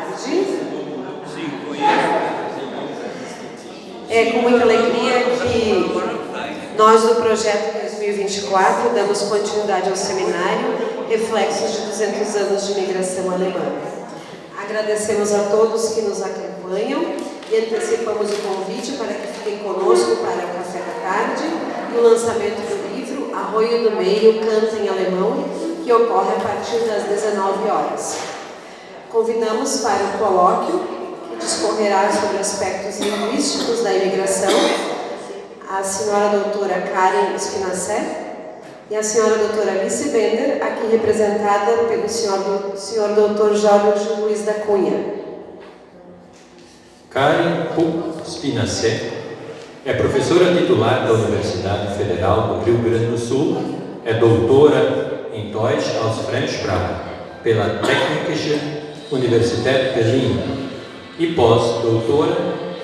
tarde. É com muita alegria que nós do Projeto 2024 damos continuidade ao seminário Reflexos de 200 anos de imigração alemã. Agradecemos a todos que nos acompanham e antecipamos o convite para que fiquem conosco para o café da tarde e o lançamento do livro Arroio do Meio, Canta em Alemão, que ocorre a partir das 19 horas. Convidamos para o colóquio que discorrerá sobre aspectos linguísticos da imigração a senhora doutora Karen Spinacet e a senhora doutora Alice Bender, aqui representada pelo senhor doutor Jorge Luiz da Cunha. Karen Spinacet é professora titular da Universidade Federal do Rio Grande do Sul, é doutora em Deutsch als Fremdsprache pela Technische Universität Berlin e pós-doutora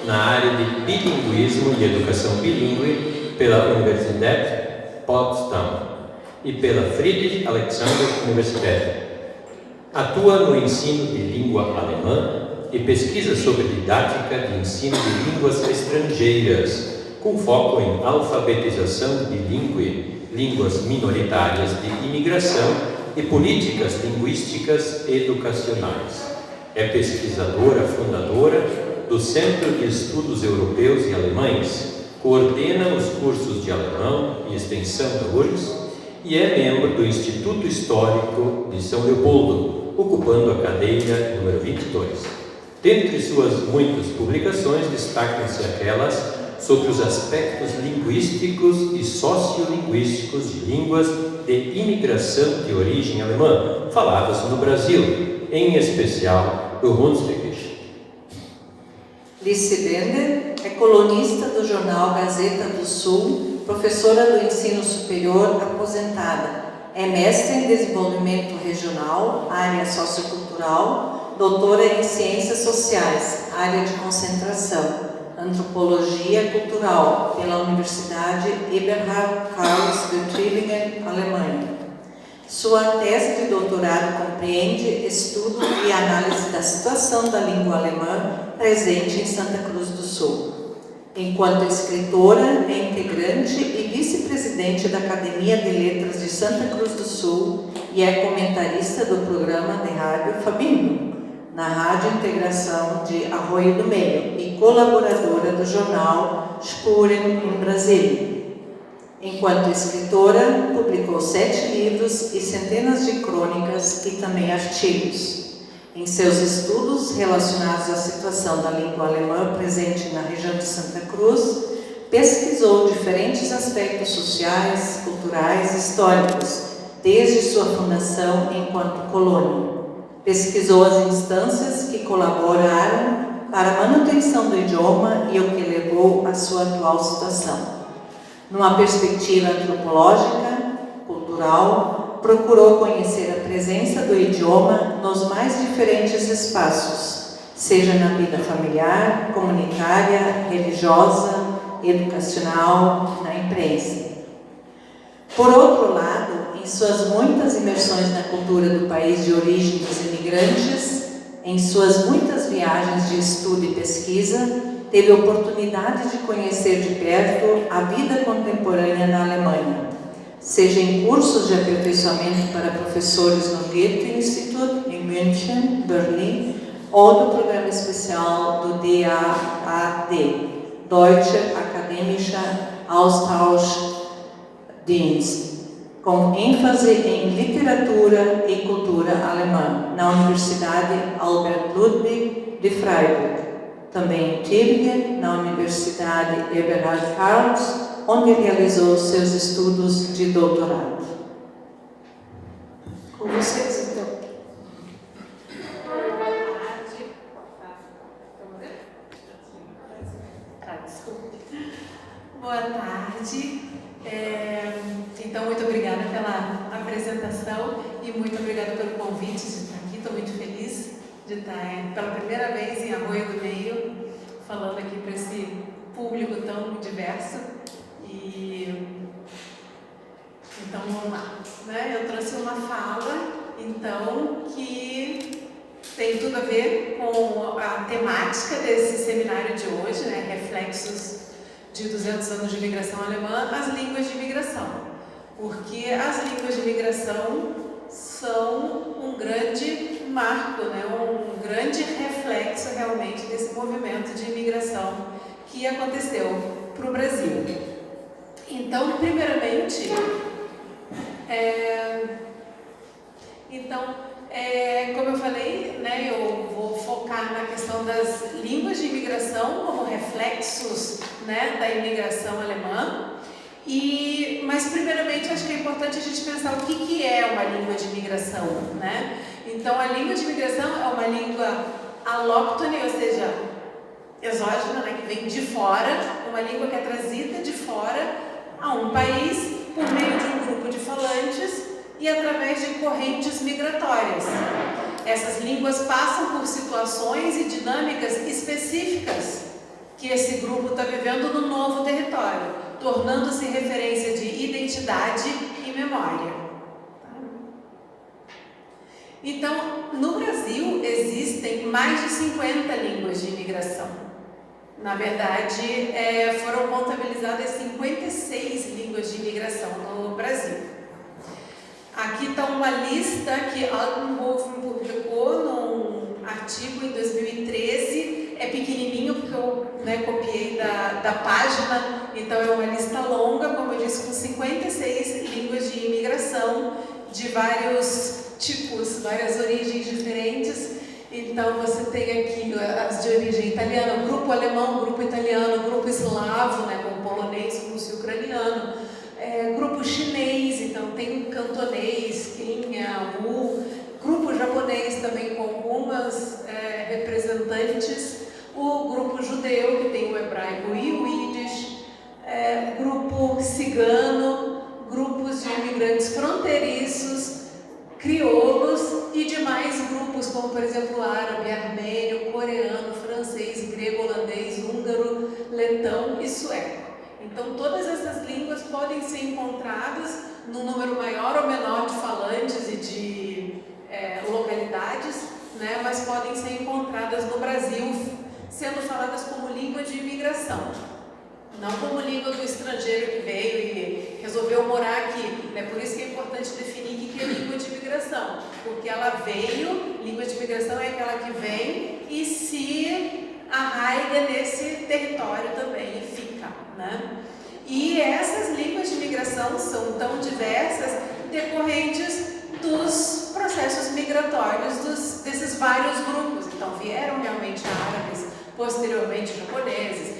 na área de bilinguismo e educação bilíngue pela Universidade Potsdam e pela Friedrich Alexander Universität. Atua no ensino de língua alemã e pesquisa sobre didática de ensino de línguas estrangeiras, com foco em alfabetização bilíngue, línguas minoritárias de imigração e políticas linguísticas educacionais. É pesquisadora fundadora do Centro de Estudos Europeus e Alemães, coordena os cursos de alemão e extensão da URGS e é membro do Instituto Histórico de São Leopoldo, ocupando a cadeira número 22. Dentre suas muitas publicações, destacam-se aquelas sobre os aspectos linguísticos e sociolinguísticos de línguas de imigração de origem alemã, faladas no Brasil, em especial do Hunsrückisch. Alice Bender é colunista do jornal Gazeta do Sul, professora do ensino superior aposentada, é mestre em desenvolvimento regional, área sociocultural, doutora em ciências sociais, área de concentração, antropologia cultural, pela Universidade Eberhard Karls de Tübingen, Alemanha. Sua tese de doutorado compreende estudo e análise da situação da língua alemã presente em Santa Cruz do Sul. Enquanto escritora, é integrante e vice-presidente da Academia de Letras de Santa Cruz do Sul e é comentarista do programa de rádio Fabinho, na Rádio Integração de Arroio do Meio e colaboradora do jornal Spuren em Brasília. Enquanto escritora, publicou 7 livros e centenas de crônicas e também artigos. Em seus estudos relacionados à situação da língua alemã presente na região de Santa Cruz, pesquisou diferentes aspectos sociais, culturais e históricos, desde sua fundação enquanto colônia. Pesquisou as instâncias que colaboraram para a manutenção do idioma e o que levou à sua atual situação. Numa perspectiva antropológica, cultural, procurou conhecer a presença do idioma nos mais diferentes espaços, seja na vida familiar, comunitária, religiosa, educacional, na imprensa. Por outro lado, em suas muitas imersões na cultura do país de origem dos imigrantes, em suas muitas viagens de estudo e pesquisa, teve a oportunidade de conhecer de perto a vida contemporânea na Alemanha, seja em cursos de aperfeiçoamento para professores no Goethe-Institut, em München, Berlim, ou do programa especial do DAAD, Deutsche Akademischer Austauschdienst, com ênfase em literatura e cultura alemã, na Universidade Albert Ludwig de Freiburg. Também em Tübingen, na Universidade Eberhard Karls, onde realizou seus estudos de doutorado. Com vocês, então. Boa tarde. Então, muito obrigada pela apresentação e muito obrigada pelo convite de estar aqui. Estou muito feliz de estar pela primeira vez em Arroio do Meio, falando aqui para esse público tão diverso. Então, vamos lá. Né? Eu trouxe uma fala, então, que tem tudo a ver com temática desse seminário de hoje, né, reflexos de 200 anos de imigração alemã, as línguas de imigração, porque as línguas de imigração são um grande marco, né, um grande reflexo realmente desse movimento de imigração que aconteceu para o Brasil. Então, primeiramente, como eu falei, né, eu vou focar na questão das línguas de imigração como reflexos, né, da imigração alemã. Mas primeiramente acho que é importante a gente pensar o que é uma língua de imigração, né? Então a língua de imigração é uma língua alóctone, ou seja, exógena, né, que vem de fora, uma língua que é trazida de fora a um país por meio de um grupo de falantes e através de correntes migratórias. Essas línguas passam por situações e dinâmicas específicas que esse grupo está vivendo no novo território, tornando-se referência de identidade e memória. Então, no Brasil existem mais de 50 línguas de imigração. Na verdade, foram contabilizadas 56 línguas de imigração no Brasil. Aqui está uma lista que Altenhofen publicou num artigo em 2013. É pequenininho porque eu copiei da página, então é uma lista longa, como eu disse, com 56 línguas de imigração de vários tipos, várias origens diferentes. Então você tem aqui as de origem italiana, grupo alemão, grupo italiano, grupo eslavo, né, com polonês, russo e ucraniano, grupo chinês, então tem cantonês, quinha, grupo japonês também com algumas representantes, o grupo judeu, que tem o hebraico e o Yiddish, grupo cigano, grupos de imigrantes fronteiriços, crioulos e demais grupos, como por exemplo árabe, armênio, coreano, francês, grego, holandês, húngaro, letão e sueco. Então todas essas línguas podem ser encontradas num número maior ou menor de falantes e de localidades, né, mas podem ser encontradas no Brasil sendo faladas como língua de imigração. Não como língua do estrangeiro que veio e resolveu morar aqui. É por isso que é importante definir o que é língua de imigração. Porque ela veio, língua de imigração é aquela que vem e se arraiga nesse território também e fica, né? E essas línguas de imigração são tão diversas decorrentes dos processos migratórios desses vários grupos. Então vieram realmente árabes, posteriormente japoneses,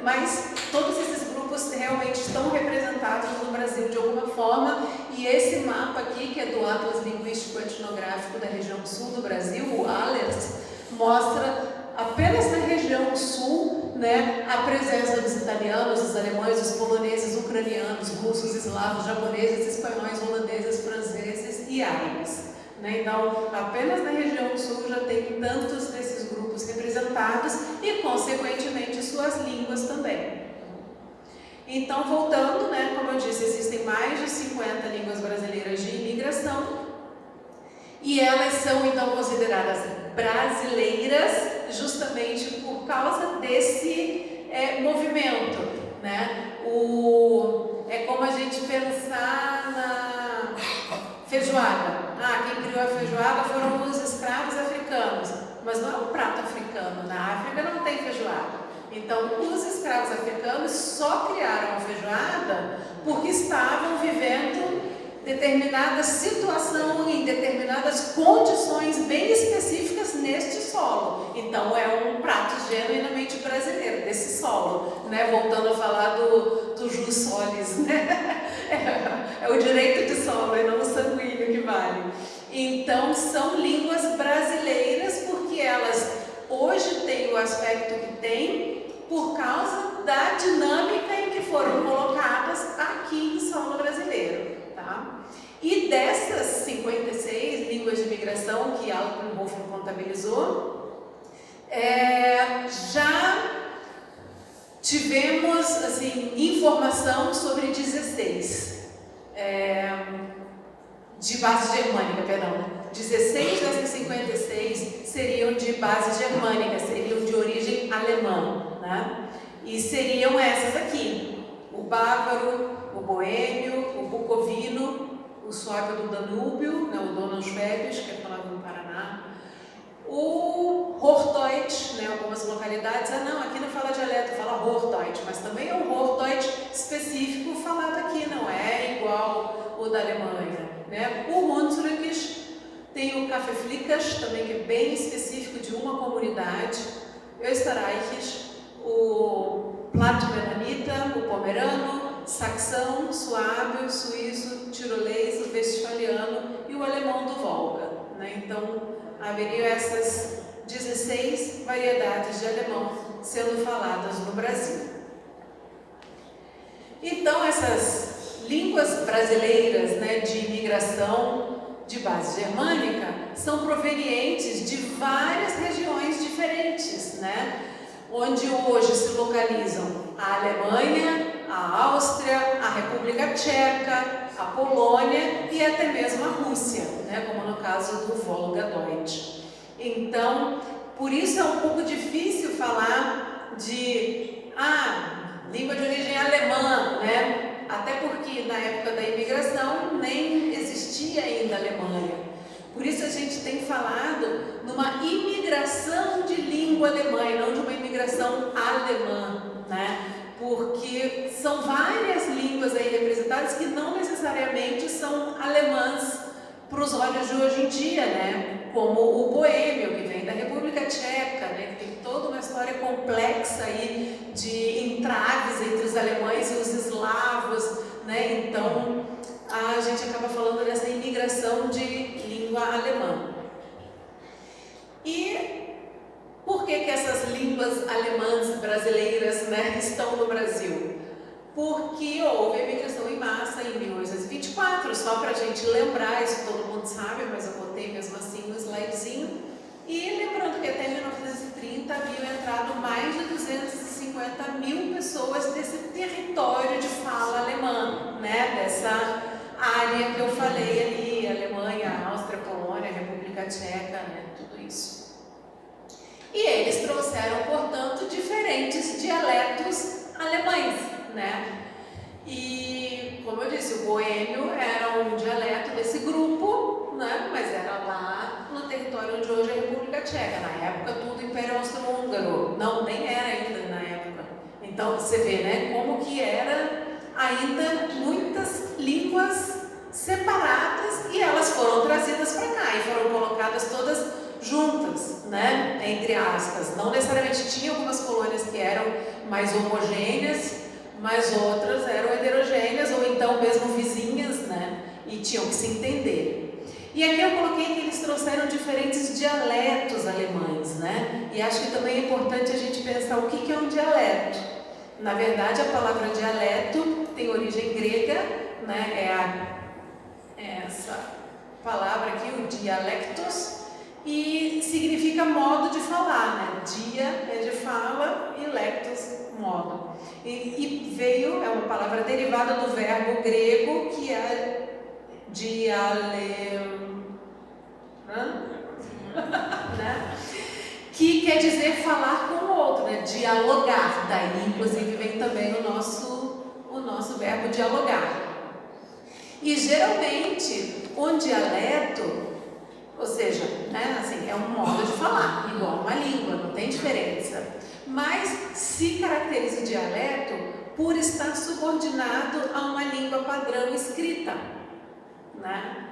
mas todos esses grupos realmente estão representados no Brasil de alguma forma, e esse mapa aqui, que é do Atlas Linguístico Etnográfico da região sul do Brasil, o ALERS, mostra apenas na região sul, né, a presença dos italianos, dos alemães, dos poloneses, ucranianos, russos, eslavos, japoneses, espanhóis, holandeses, franceses e árabes. Né? Então, apenas na região sul já tem tantos desses grupos representados e, consequentemente, suas línguas também. Então, voltando, né, como eu disse, existem mais de 50 línguas brasileiras de imigração e elas são, então, consideradas brasileiras justamente por causa desse movimento. Né? É como a gente pensar na feijoada. Quem criou a feijoada foram os escravos africanos, mas não é um prato africano. Na África não tem feijoada. Então, os escravos africanos só criaram a feijoada porque estavam vivendo determinada situação em determinadas condições bem específicas neste solo. Então, é um prato genuinamente brasileiro, desse solo. Né? Voltando a falar do jus solis, né? É o direito de solo e não o sanguíneo que vale. Então, são línguas brasileiras porque elas hoje têm o aspecto que têm por causa da dinâmica em que foram colocadas aqui em solo brasileiro. Tá? E dessas 56 línguas de imigração que Altenhofen contabilizou, já tivemos assim, informação sobre 16 de base germânica, perdão. 16 dessas 56 seriam de base germânica, seriam de origem alemã, né? E seriam essas aqui: o bávaro, o boêmio, o bucovino, o suábio do Danúbio, né, o Donauschwäbisch, que é falado no Paraná, o Hochdeutsch, né, algumas localidades, não, aqui não fala dialeto, fala Hochdeutsch, mas também é um Hochdeutsch específico falado aqui, não é igual o da Alemanha, né? O Hunsrückisch, tem o Kaffeeflickisch, também que é bem específico de uma comunidade, o Österreichisch, o Plattmennonita, o pomerano, saxão, suábio, suíço, tirolês, o westfaliano e o alemão do Volga, né? Então, haveriam essas 16 variedades de alemão sendo faladas no Brasil. Então, essas línguas brasileiras, né, de imigração de base germânica são provenientes de várias regiões diferentes, né? Onde hoje se localizam a Alemanha, a Áustria, a República Tcheca, a Polônia e até mesmo a Rússia, né? Como no caso do Volga-Deutsch. Então, por isso é um pouco difícil falar de língua de origem alemã, né? Até porque na época da imigração nem existia ainda a Alemanha. Por isso a gente tem falado numa imigração de língua alemã e não de uma imigração alemã, né? Porque são várias línguas aí representadas que não necessariamente são alemãs para os olhos de hoje em dia, né? Como o boêmio, que vem da República Tcheca, né? Que tem toda uma história complexa aí de entraves entre os alemães e os eslavos, né? Então, a gente acaba falando dessa imigração de língua alemã. E por que essas línguas alemãs brasileiras, né, estão no Brasil? Porque houve a imigração em massa em 1824, só para a gente lembrar, isso todo mundo sabe, mas eu botei mesmo assim no slidezinho. E lembrando que até 1930 haviam entrado mais de 250 mil pessoas desse território de fala alemã, né, dessa área que eu falei ali, Alemanha, Áustria, Polônia, República Tcheca, né, tudo isso. E eles trouxeram, portanto, diferentes dialetos alemães, né? E, como eu disse, o boêmio era um dialeto desse grupo, né? Mas era lá no território onde hoje é a República Tcheca. Na época, tudo Império Austro-Húngaro. Não, nem era ainda na época. Então, você vê, né? Como que era ainda muitas línguas separadas e elas foram trazidas para cá e foram colocadas todas juntas, né? Entre aspas. Não necessariamente tinha algumas colônias que eram mais homogêneas, mas outras eram heterogêneas ou então mesmo vizinhas, né? E tinham que se entender. E aqui eu coloquei que eles trouxeram diferentes dialetos alemães, né? E acho que também é importante a gente pensar o que é um dialeto. Na verdade, a palavra dialeto tem origem grega, né? Essa palavra aqui, o dialectos, e significa modo de falar, né? Dia é de fala e lectos, modo. E veio, é uma palavra derivada do verbo grego que é né? Que quer dizer falar com o outro, né? Dialogar. Daí, inclusive, vem também o nosso verbo dialogar. E geralmente, um dialeto, ou seja, né, assim, é um modo de falar, igual uma língua, não tem diferença. Mas se caracteriza o dialeto por estar subordinado a uma língua padrão escrita, né?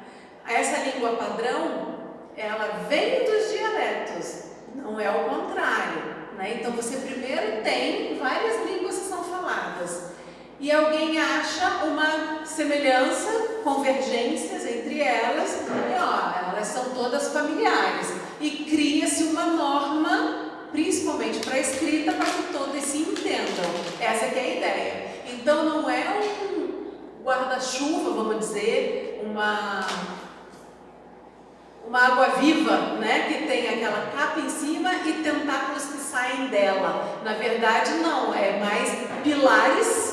Essa língua padrão, ela vem dos dialetos, não é o contrário, né? Então você primeiro tem várias línguas que são faladas e alguém acha uma semelhança, convergências entre elas, e elas são todas familiares e cria-se uma norma, principalmente para a escrita, para que todos se entendam. Essa que é a ideia. Então não é um guarda-chuva, vamos dizer, uma água-viva, né, que tem aquela capa em cima e tentáculos que saem dela. Na verdade, não, é mais pilares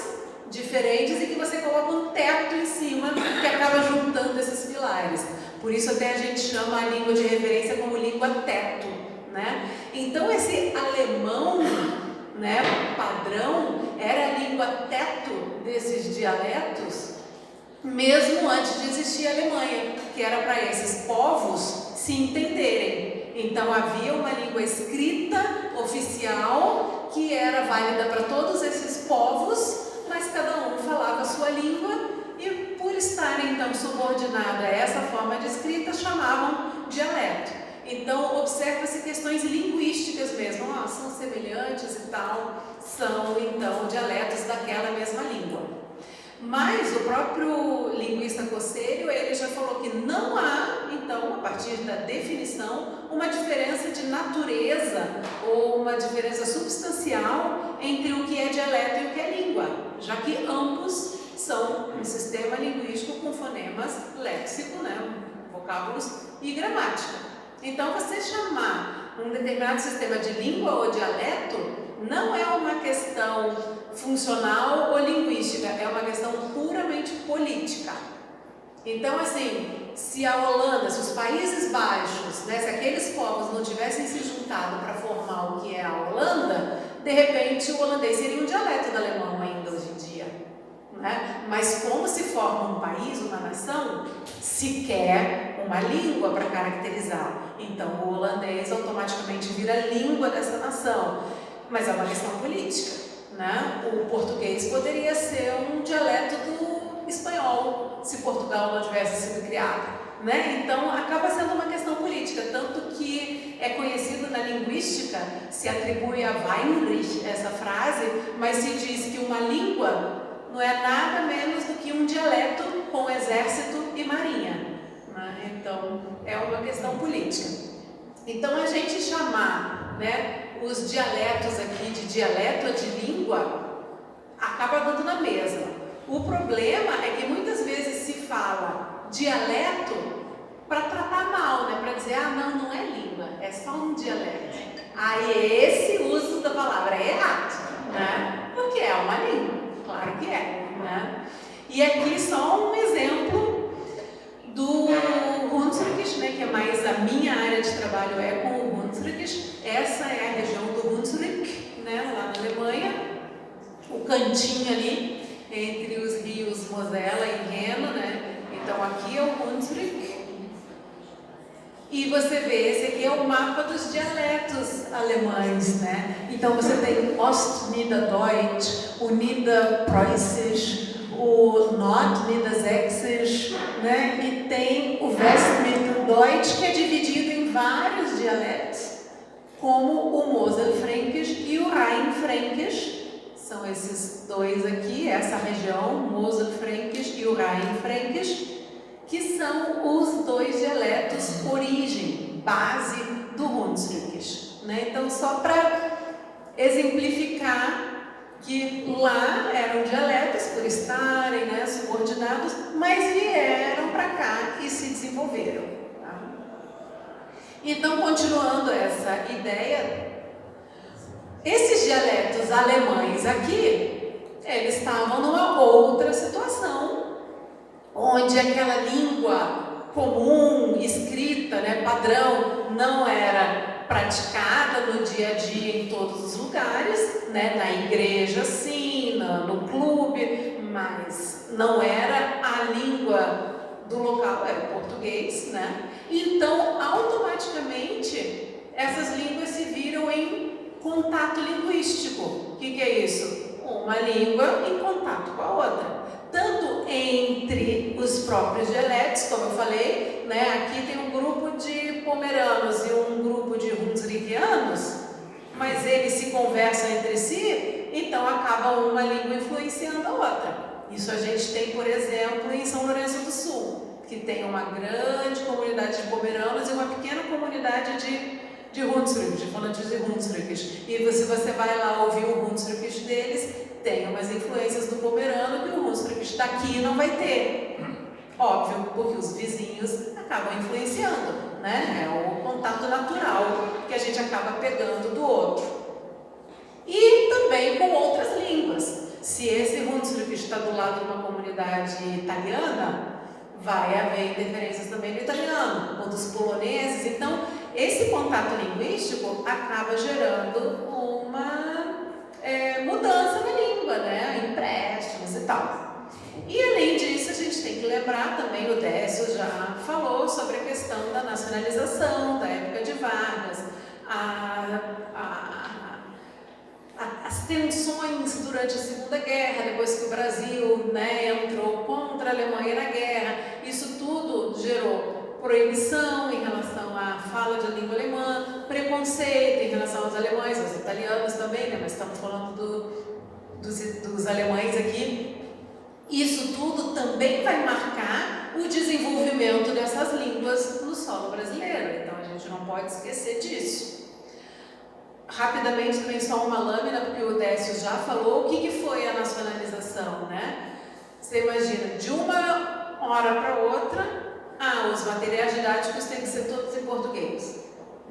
diferentes e que você coloca um teto em cima que acaba juntando esses pilares. Por isso até a gente chama a língua de referência como língua teto, né? Então esse alemão, né, padrão, era a língua teto desses dialetos, mesmo antes de existir a Alemanha, que era para esses povos se entenderem. Então havia uma língua escrita, oficial, que era válida para todos esses povos, mas cada um falava a sua língua e, por estarem então subordinada a essa forma de escrita, chamavam dialeto. Então observa-se questões linguísticas mesmo, são semelhantes e tal, são então dialetos daquela mesma língua. Mas o próprio linguista Cossêrio, ele já falou que não há, então, a partir da definição, uma diferença de natureza ou uma diferença substancial entre o que é dialeto e o que é língua, já que ambos são um sistema linguístico com fonemas, léxico, né, vocábulos e gramática. Então, você chamar um determinado sistema de língua ou dialeto não é uma questão funcional ou linguística, é uma questão puramente política. Então, assim, se a Holanda, se os Países Baixos, né, se aqueles povos não tivessem se juntado para formar o que é a Holanda, de repente o holandês seria um dialeto do alemão ainda hoje em dia, né? Mas como se forma um país, uma nação, se quer uma língua para caracterizar. Então o holandês automaticamente vira a língua dessa nação, mas é uma questão política, né? O português poderia ser um dialeto do espanhol, se Portugal não tivesse sido criado, né? Então acaba sendo uma questão política, tanto que é conhecido na linguística, se atribui a Weinrich essa frase, mas se diz que uma língua não é nada menos do que um dialeto com exército e marinha, né? Então é uma questão política. Então a gente chamar, né, os dialetos aqui de dialeto ou de língua acaba dando na mesma. O problema é que muitas vezes se fala dialeto para tratar mal, né? Para dizer, não é língua, é só um dialeto. Aí esse uso da palavra é errado, né? Porque é uma língua, claro que é, né? E aqui só um exemplo do Hunsrück, né? Que é mais a minha área de trabalho é com o Hunsrück. Essa é a região do Hunsrück, né? Lá na Alemanha, o cantinho ali entre os rios Mosela e Reno, né? Então aqui é o Hunsrück. E você vê, esse aqui é o mapa dos dialetos alemães, né? Então você tem Ostniederdeutsch, o Niederpreußisch, o Nordniedersächsisch, né? E tem o Westmitteldeutsch, que é dividido em vários dialetos, como o Moselfränkisch e o Rheinfränkisch. São esses dois aqui, essa região, Moselfränkisch e o Rheinfränkisch, que são os dois dialetos origem, base do Hunsrückisch, né? Então, só para exemplificar que lá eram dialetos por estarem, né, subordinados, mas vieram para cá e se desenvolveram. Tá? Então, continuando essa ideia, esses dialetos alemães aqui, eles estavam numa outra situação, onde aquela língua comum, escrita, né, padrão, não era praticada no dia a dia em todos os lugares, né, na igreja sim, no clube, mas não era a língua do local, era o português, né? Então, automaticamente, essas línguas se viram em contato linguístico. O que é isso? Uma língua em contato com a outra. Tanto entre os próprios dialetos, como eu falei, né? Aqui tem um grupo de pomeranos e um grupo de hunsrückianos, mas eles se conversam entre si, então acaba uma língua influenciando a outra. Isso a gente tem, por exemplo, em São Lourenço do Sul, que tem uma grande comunidade de pomeranos e uma pequena comunidade de Hunsrück, de falantes de Hunsrück. E se você vai lá ouvir o Hunsrück deles, tem umas influências do pomerano que o Hunsrück daqui não vai ter. Óbvio, porque os vizinhos acabam influenciando, né? É o contato natural que a gente acaba pegando do outro. E também com outras línguas. Se esse Hunsrück está do lado de uma comunidade italiana, vai haver interferências também no italiano, ou dos poloneses. Então, esse contato linguístico acaba gerando uma mudança na língua, né? Empréstimos e tal. E além disso, a gente tem que lembrar também, o Décio já falou sobre a questão da nacionalização, da época de Vargas, as tensões durante a Segunda Guerra, depois que o Brasil, né, entrou contra a Alemanha na guerra. Isso tudo gerou proibição em relação à fala de língua alemã, preconceito em relação aos alemães, aos italianos também, né, mas estamos falando dos alemães aqui. Isso tudo também vai marcar o desenvolvimento dessas línguas no solo brasileiro, então a gente não pode esquecer disso. Rapidamente, também só uma lâmina, porque o Décio já falou o que foi a nacionalização, né? Você imagina, de uma hora para outra, os materiais didáticos têm que ser todos em português.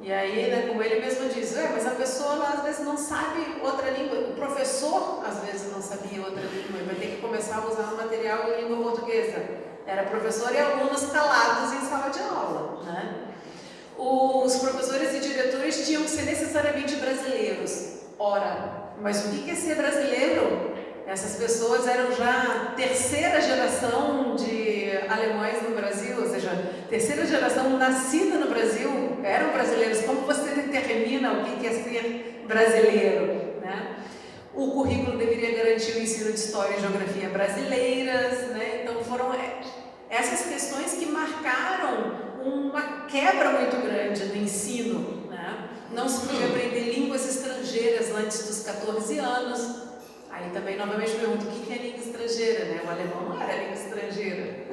E aí, né, como ele mesmo diz, mas a pessoa lá, às vezes não sabe outra língua, o professor às vezes não sabia outra língua, vai ter que começar a usar o material em língua portuguesa. Era professor e alunos calados em sala de aula, né? Os professores e diretores tinham que ser necessariamente brasileiros. Ora, mas o que é ser brasileiro? Essas pessoas eram já terceira geração de alemães no Brasil, ou seja, terceira geração nascida no Brasil, eram brasileiros. Como você determina o que é ser brasileiro, né? O currículo deveria garantir o ensino de História e Geografia brasileiras, né? Então foram essas questões que marcaram uma quebra muito grande no ensino, né? Não se podia aprender línguas estrangeiras antes dos 14 anos. Aí também, novamente, pergunto, o que é língua estrangeira, né? O alemão não era língua estrangeira,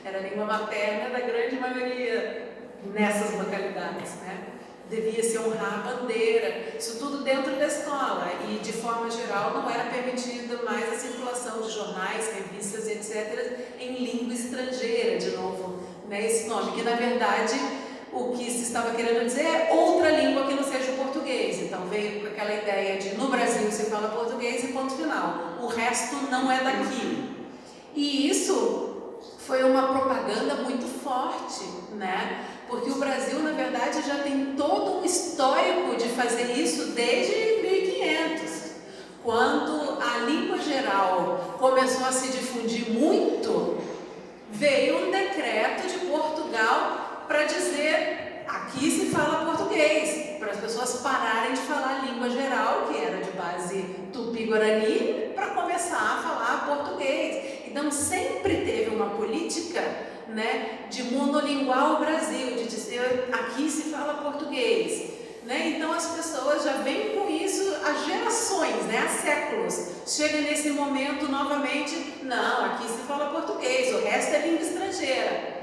era língua materna da grande maioria nessas localidades, né? Devia-se honrar a bandeira, isso tudo dentro da escola, e de forma geral não era permitida mais a circulação de jornais, revistas, etc., em língua estrangeira, de novo, né? Esse nome, que na verdade o que se estava querendo dizer é outra língua que não seja o português. Então veio com aquela ideia de no Brasil se fala português e ponto final, o resto não é daqui. E isso foi uma propaganda muito forte, né? Porque o Brasil, na verdade, já tem todo um histórico de fazer isso desde 1500. Quando a língua geral começou a se difundir muito, veio um decreto de Portugal para dizer, aqui se fala português, para as pessoas pararem de falar a língua geral, que era de base tupi-guarani, para começar a falar português. Então sempre teve uma política, né, de monolinguar o Brasil, de dizer, aqui se fala português, né? Então as pessoas já vêm com isso há gerações, né, há séculos. Chega nesse momento novamente, não, aqui se fala português, o resto é língua estrangeira.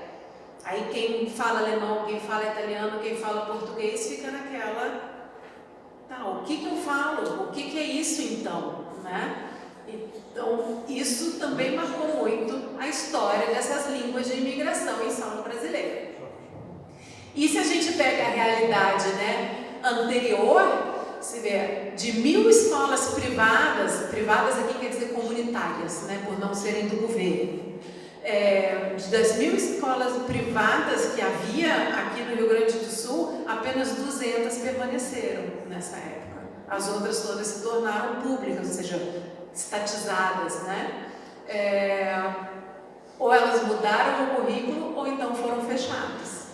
Aí quem fala alemão, quem fala italiano, quem fala português fica naquela, tá, o que eu falo? O que é isso então, né? Então isso também marcou muito a história dessas línguas de imigração em solo brasileiro. E se a gente pega a realidade, né, anterior, se vê de 1000 escolas privadas aqui quer dizer comunitárias, né, por não serem do governo. Das 1000 escolas privadas que havia aqui no Rio Grande do Sul, apenas 200 permaneceram nessa época. As outras todas se tornaram públicas, ou seja, estatizadas, né? Ou elas mudaram o currículo ou então foram fechadas.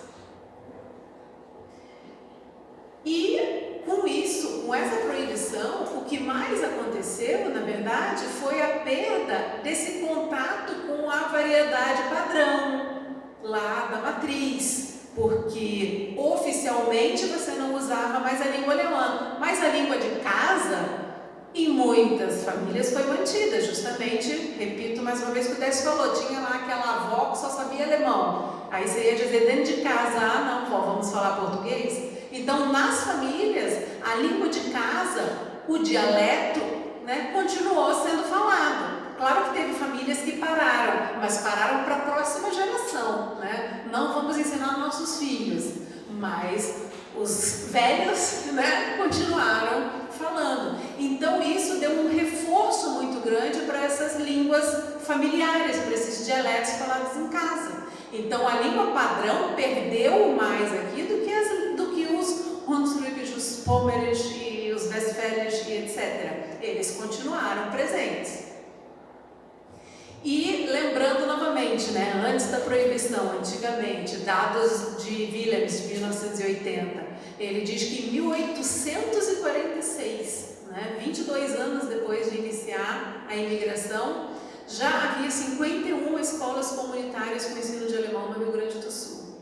E com isso, com essa proibição, o que mais aconteceu, na verdade, foi a perda desse contato com a variedade padrão lá da matriz, porque oficialmente você não usava mais a língua alemã, mas a língua de casa, em muitas famílias, foi mantida, justamente, repito mais uma vez o que o Décio falou, tinha lá aquela avó que só sabia alemão, aí você ia dizer dentro de casa, não, vó, vamos falar português? Então, nas famílias, a língua de casa, o dialeto, né, continuou sendo falado. Claro que teve famílias que pararam, mas pararam para a próxima geração, né? Não vamos ensinar nossos filhos, mas os velhos, né, continuaram falando. Então, isso deu um reforço muito grande para essas línguas familiares, para esses dialetos falados em casa. Então, a língua padrão perdeu mais aqui do que os Hunsrückisch, os Pommerisch e os Westfälisch e etc. Eles continuaram presentes. E lembrando novamente, né, antes da proibição, antigamente, dados de Willems, de 1980, ele diz que em 1846, né, 22 anos depois de iniciar a imigração, já havia 51 escolas comunitárias com ensino de alemão no Rio Grande do Sul.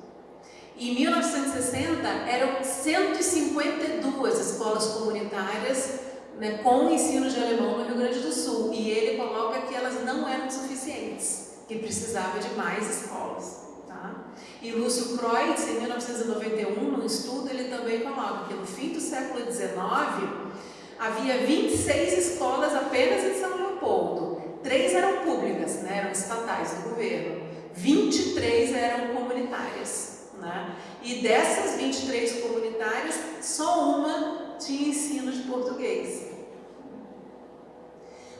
Em 1960, eram 152 escolas comunitárias, né, com ensino de alemão no Rio Grande do Sul. E ele coloca que elas não eram suficientes, que precisava de mais escolas. Tá? E Lúcio Kreutz, em 1991, no estudo, ele também coloca que no fim do século XIX, havia 26 escolas apenas em São Leopoldo. 3 eram públicas, né, eram estatais do governo. 23 eram comunitárias. Né? E dessas 23 comunitárias, só uma tinha ensino de português.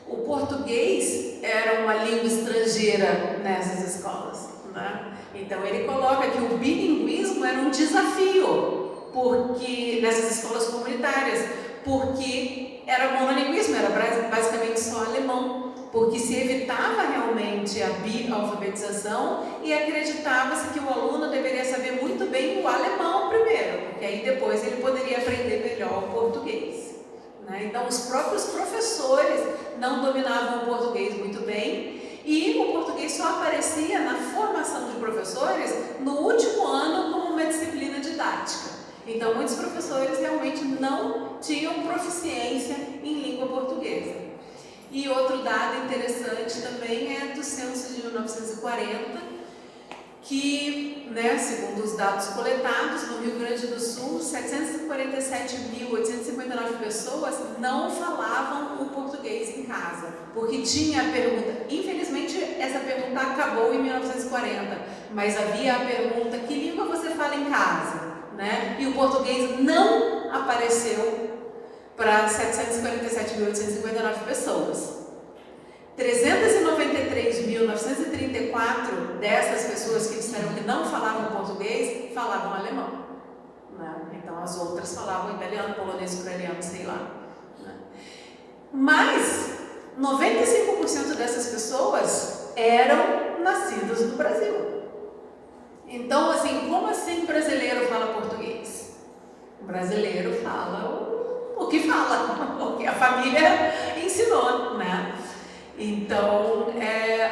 O português era uma língua estrangeira nessas escolas. Né? Então ele coloca que o bilinguismo era um desafio nessas escolas comunitárias, porque era monolinguismo, era basicamente só alemão. Porque se evitava realmente a bialfabetização e acreditava-se que o aluno deveria saber muito bem o alemão primeiro, porque aí depois ele poderia aprender melhor o português. Né? Então, os próprios professores não dominavam o português muito bem e o português só aparecia na formação de professores no último ano como uma disciplina didática. Então, muitos professores realmente não tinham proficiência em língua portuguesa. E outro dado interessante também é do censo de 1940, que, né, segundo os dados coletados, no Rio Grande do Sul, 747.859 pessoas não falavam o português em casa, porque tinha a pergunta, infelizmente essa pergunta acabou em 1940, mas havia a pergunta, que língua você fala em casa? Né? E o português não apareceu para 747.859 pessoas. 393.934 dessas pessoas que disseram que não falavam português, falavam alemão. Né? Então as outras falavam italiano, polonês, ucraniano, sei lá. Né? Mas 95% dessas pessoas eram nascidas no Brasil. Então, assim, como assim o brasileiro fala português? O brasileiro fala o que fala, o que a família ensinou, né? Então,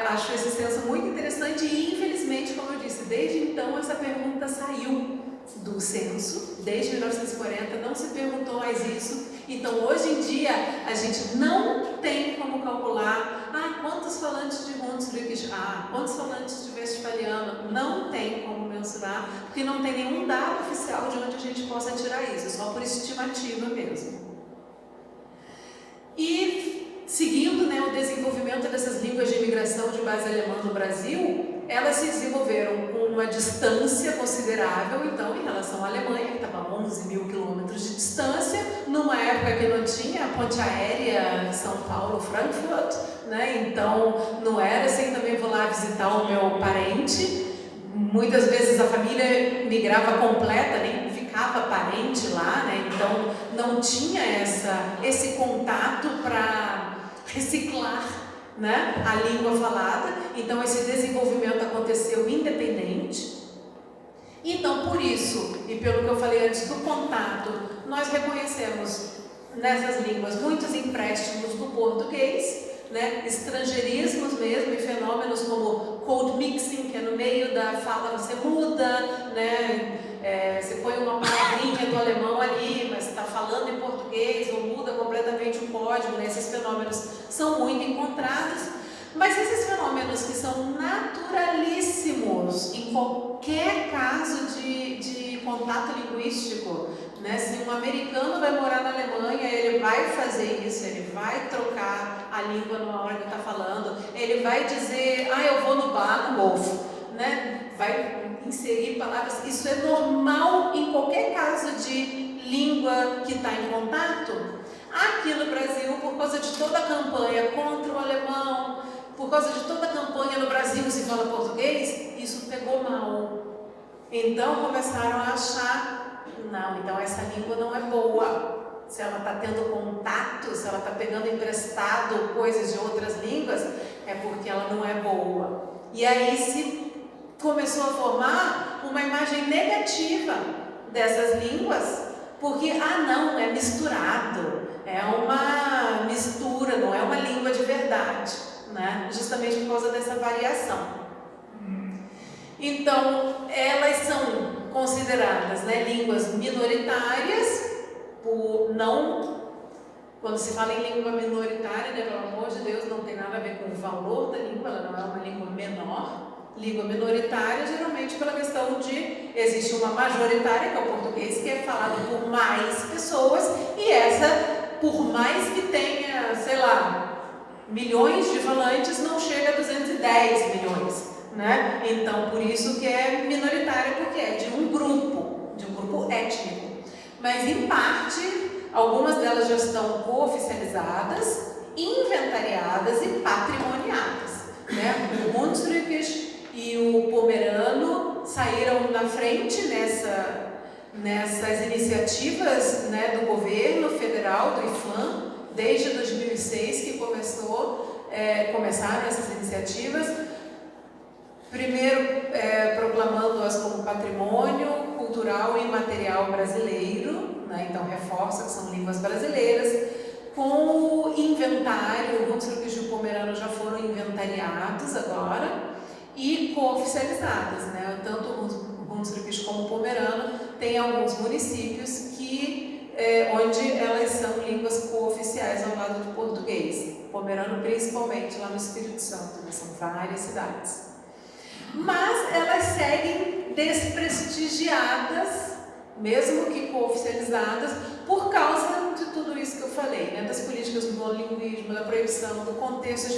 acho esse censo muito interessante e, infelizmente, como eu disse, desde então essa pergunta saiu do censo, desde 1940 não se perguntou mais isso. Então, hoje em dia, a gente não tem como calcular quantos falantes de Hunsrückisch, quantos falantes de Westfaliano, não tem como mensurar, porque não tem nenhum dado oficial de onde a gente possa tirar isso, só por estimativa mesmo. E seguindo, né, o desenvolvimento dessas línguas de imigração de base alemã no Brasil, elas se desenvolveram com uma distância considerável, então, em relação à Alemanha, que estava a 11 mil quilômetros de distância, numa época que não tinha a ponte aérea São Paulo-Frankfurt, né, então não era assim, também vou lá visitar o meu parente. Muitas vezes a família migrava completa, nem ficava parente lá, né? Então não tinha esse contato para reciclar, né, a língua falada. Então esse desenvolvimento aconteceu independente. Então, por isso, e pelo que eu falei antes do contato, nós reconhecemos nessas línguas muitos empréstimos do português, né, estrangeirismos mesmo, e fenômenos como code mixing, que é no meio da fala você muda, né, você põe uma palavrinha do alemão ali, mas está falando em português, ou muda completamente o código, né, esses fenômenos são muito encontrados, mas esses fenômenos que são naturalíssimos em qualquer caso de contato linguístico, né? Se um americano vai morar na Alemanha, ele vai fazer isso, ele vai trocar a língua na hora que está falando, ele vai dizer, eu vou no bar, no golfo, né? Vai inserir palavras, isso é normal em qualquer caso de língua que está em contato. Aqui no Brasil, por causa de toda a campanha contra o alemão, por causa de toda a campanha no Brasil se fala português, isso pegou mal. Então começaram a achar, não, então essa língua não é boa. Se ela está tendo contato, se ela está pegando emprestado coisas de outras línguas, é porque ela não é boa. E aí se começou a formar uma imagem negativa dessas línguas, porque, não, é misturado, é uma mistura, não é uma língua de verdade, né? Justamente por causa dessa variação. Então, elas são consideradas, né, línguas minoritárias, quando se fala em língua minoritária, né, pelo amor de Deus, não tem nada a ver com o valor da língua, ela não é uma língua menor. Língua minoritária, geralmente pela questão de existe uma majoritária, que é o português, que é falado por mais pessoas, e essa, por mais que tenha, sei lá, milhões de falantes, não chega a 210 milhões, né? Então, por isso que é minoritária, porque é de um grupo étnico. Mas, em parte, algumas delas já estão cooficializadas, inventariadas e patrimoniadas, né? O Hunsrückisch e o Pomerano saíram na frente nessas iniciativas, né, do governo federal, do IFAM, desde 2006 que começaram essas iniciativas, primeiro proclamando-as como patrimônio cultural e imaterial brasileiro, né, então reforça que são línguas brasileiras, com o inventário, o Hunsrückisch e o Pomerano já foram inventariados agora, e cooficializadas, né? Tanto o Hunsrückisch como o Pomerano tem alguns municípios onde elas são línguas cooficiais ao lado do português. O Pomerano principalmente lá no Espírito Santo, né? São várias cidades. Mas elas seguem desprestigiadas, mesmo que cooficializadas, por causa de tudo isso que eu falei, né? Das políticas do monolinguismo, da proibição, do contexto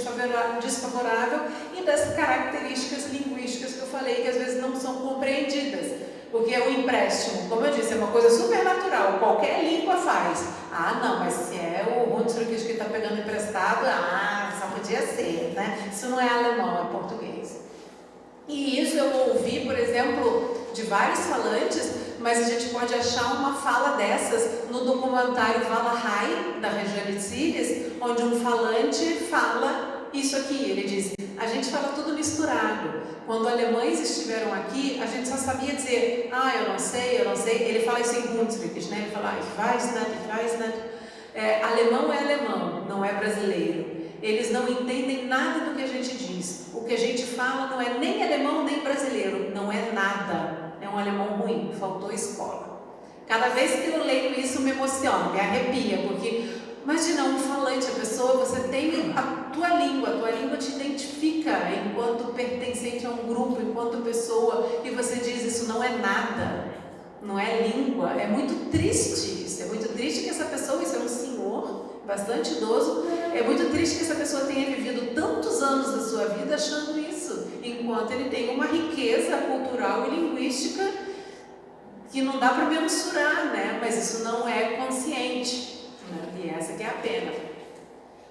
desfavorável e das características linguísticas que eu falei, que às vezes não são compreendidas. Porque o empréstimo, como eu disse, é uma coisa supernatural, qualquer língua faz. Não, mas se é o Hunsrückisch que está pegando emprestado, só podia ser, né? Isso não é alemão, é português. E isso eu ouvi, por exemplo, de vários falantes, mas a gente pode achar uma fala dessas no documentário Valahai, da Regiane Ziles, onde um falante fala isso aqui. Ele diz, a gente fala tudo misturado. Quando alemães estiveram aqui, a gente só sabia dizer, eu não sei. Ele fala isso em Hunsrückisch, né? Ele fala, ich weiß nicht. Alemão é alemão, não é brasileiro. Eles não entendem nada do que a gente diz. O que a gente fala não é nem alemão nem brasileiro, não é nada. É um alemão ruim, faltou escola. Cada vez que eu leio isso me emociona, me arrepia, porque imagina um falante, a pessoa, você tem a tua língua te identifica enquanto pertencente a um grupo, enquanto pessoa, e você diz isso não é nada, não é língua. É muito triste isso, é muito triste que essa pessoa, isso é um senhor bastante idoso, é muito triste que essa pessoa tenha vivido tantos anos da sua vida achando isso, enquanto ele tem uma riqueza cultural e linguística que não dá para mensurar, né? Mas isso não é consciente, né? E essa que é a pena.